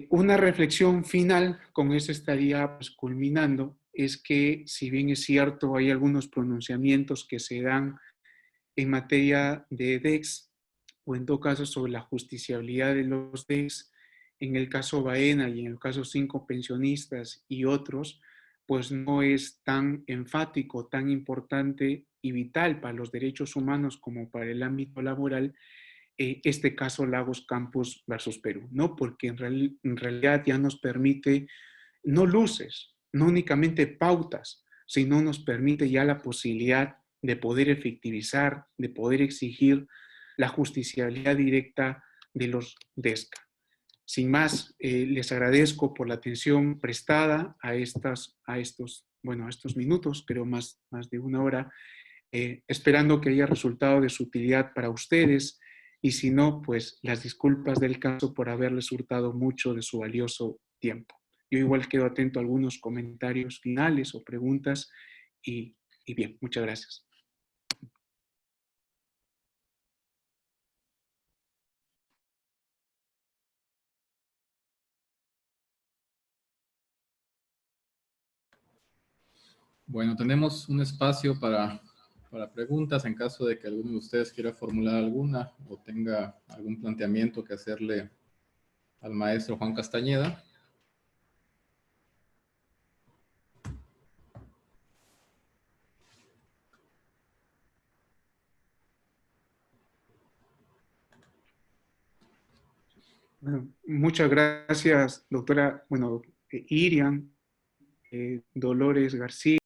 Una reflexión final, con eso estaría pues, culminando, es que si bien es cierto hay algunos pronunciamientos que se dan en materia de DEX, o en todo caso sobre la justiciabilidad de los DEX, en el caso Baena y en el caso 5 pensionistas y otros, pues no es tan enfático, tan importante y vital para los derechos humanos como para el ámbito laboral, este caso Lagos Campos versus Perú, ¿no? Porque en realidad ya nos permite no luces, no únicamente pautas, sino nos permite ya la posibilidad de poder efectivizar, de poder exigir la justiciabilidad directa de los DESCA. Sin más, les agradezco por la atención prestada a estos minutos, creo más de una hora, esperando que haya resultado de su utilidad para ustedes, y si no, pues las disculpas del caso por haberles hurtado mucho de su valioso tiempo. Yo igual quedo atento a algunos comentarios finales o preguntas, y bien, muchas gracias. Bueno, tenemos un espacio para preguntas en caso de que alguno de ustedes quiera formular alguna o tenga algún planteamiento que hacerle al maestro Juan Castañeda. Bueno, muchas gracias, doctora, Irian, Dolores García.